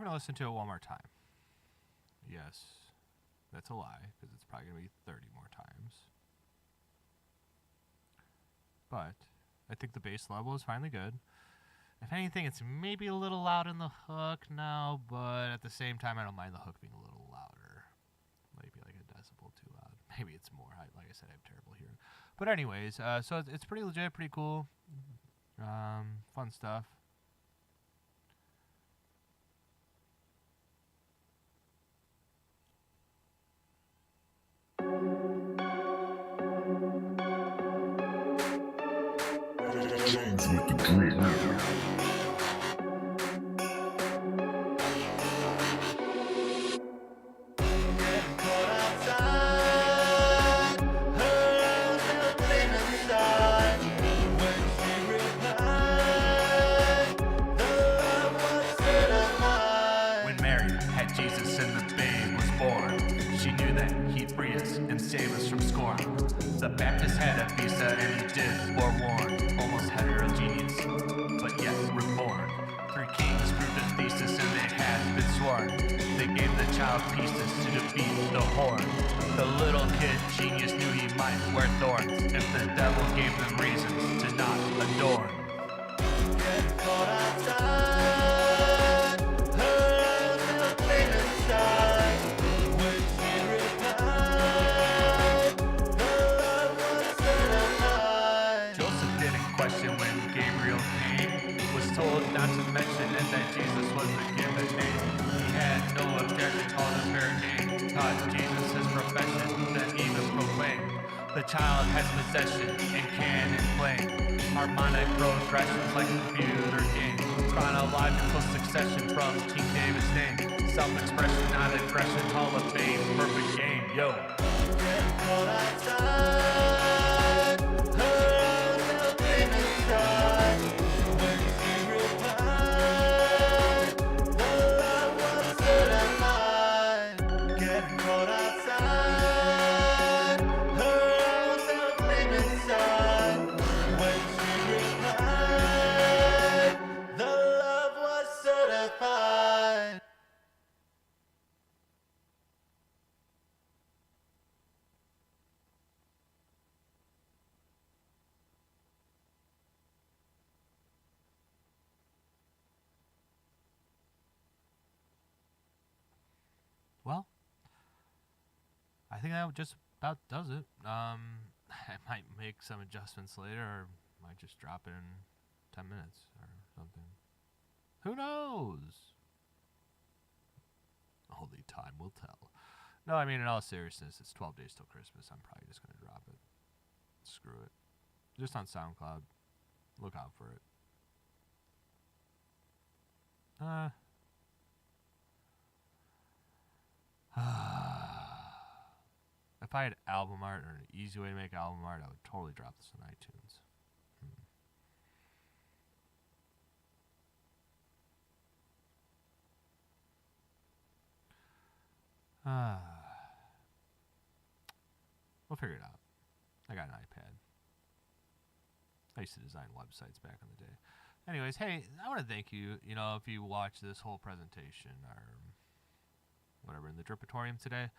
going to listen to it one more time. Yes, that's a lie, because it's probably going to be 30 more times. But I think the bass level is finally good. If anything, it's maybe a little loud in the hook now, but at the same time, I don't mind the hook being a little louder. Maybe like a decibel too loud. Maybe it's more. Like I said, I have terrible hearing. But anyways, so it's pretty legit, pretty cool. Fun stuff. James with the drip. When Mary had Jesus and the babe was born, she knew that he'd free us and save us from scorn. The Baptist had a visa and he did forewarn, almost heterogeneous, but yet reborn. 3 kings proved his thesis and they had been sworn. They gave the child pieces to defeat the horn. The little kid genius knew he might wear thorns if the devil gave them reasons to not adorn. Get caught outside, her little flame inside. When she replied, the love was certified. Joseph didn't question when Gabriel came. Was told not to mention it that Jesus was the given name. He had no objection, called a fair game. Taught Jesus his profession, then even proclaimed. The child has possession and can inflame. Harmonic progressions like a computer game. Chronological succession from King David's name. Self-expression, not aggression, Hall of Fame, perfect game, yo. Get caught outside, her little flame inside. When she replied, the love was certified. Get caught outside, her little flame inside. When she replied, the love was certified. Well, I think that just about does it. I might make some adjustments later, or might just drop it in 10 minutes or something. Who knows? Only time will tell. No, I mean, in all seriousness, it's 12 days till Christmas. I'm probably just going to drop it. Screw it. Just on SoundCloud. Look out for it. If I had album art or an easy way to make album art, I would totally drop this on iTunes. We'll figure it out. I got an iPad. I used to design websites back in the day. Anyways, hey, I want to thank you, if you watched this whole presentation or whatever in the Dripatorium today.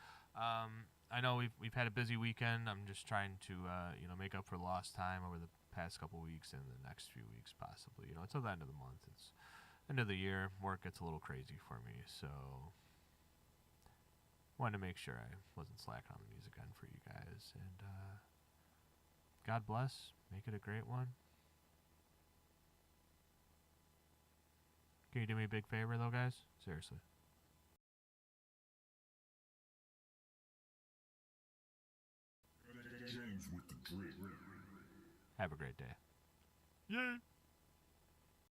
I know we've had a busy weekend. I'm just trying to, make up for lost time over the past couple weeks and the next few weeks possibly. Until the end of the month. It's end of the year. Work gets a little crazy for me, so wanted to make sure I wasn't slacking on the music end for you guys. And God bless. Make it a great one. Can you do me a big favor, though, guys? Seriously. James with the drip. Have a great day. Yeah.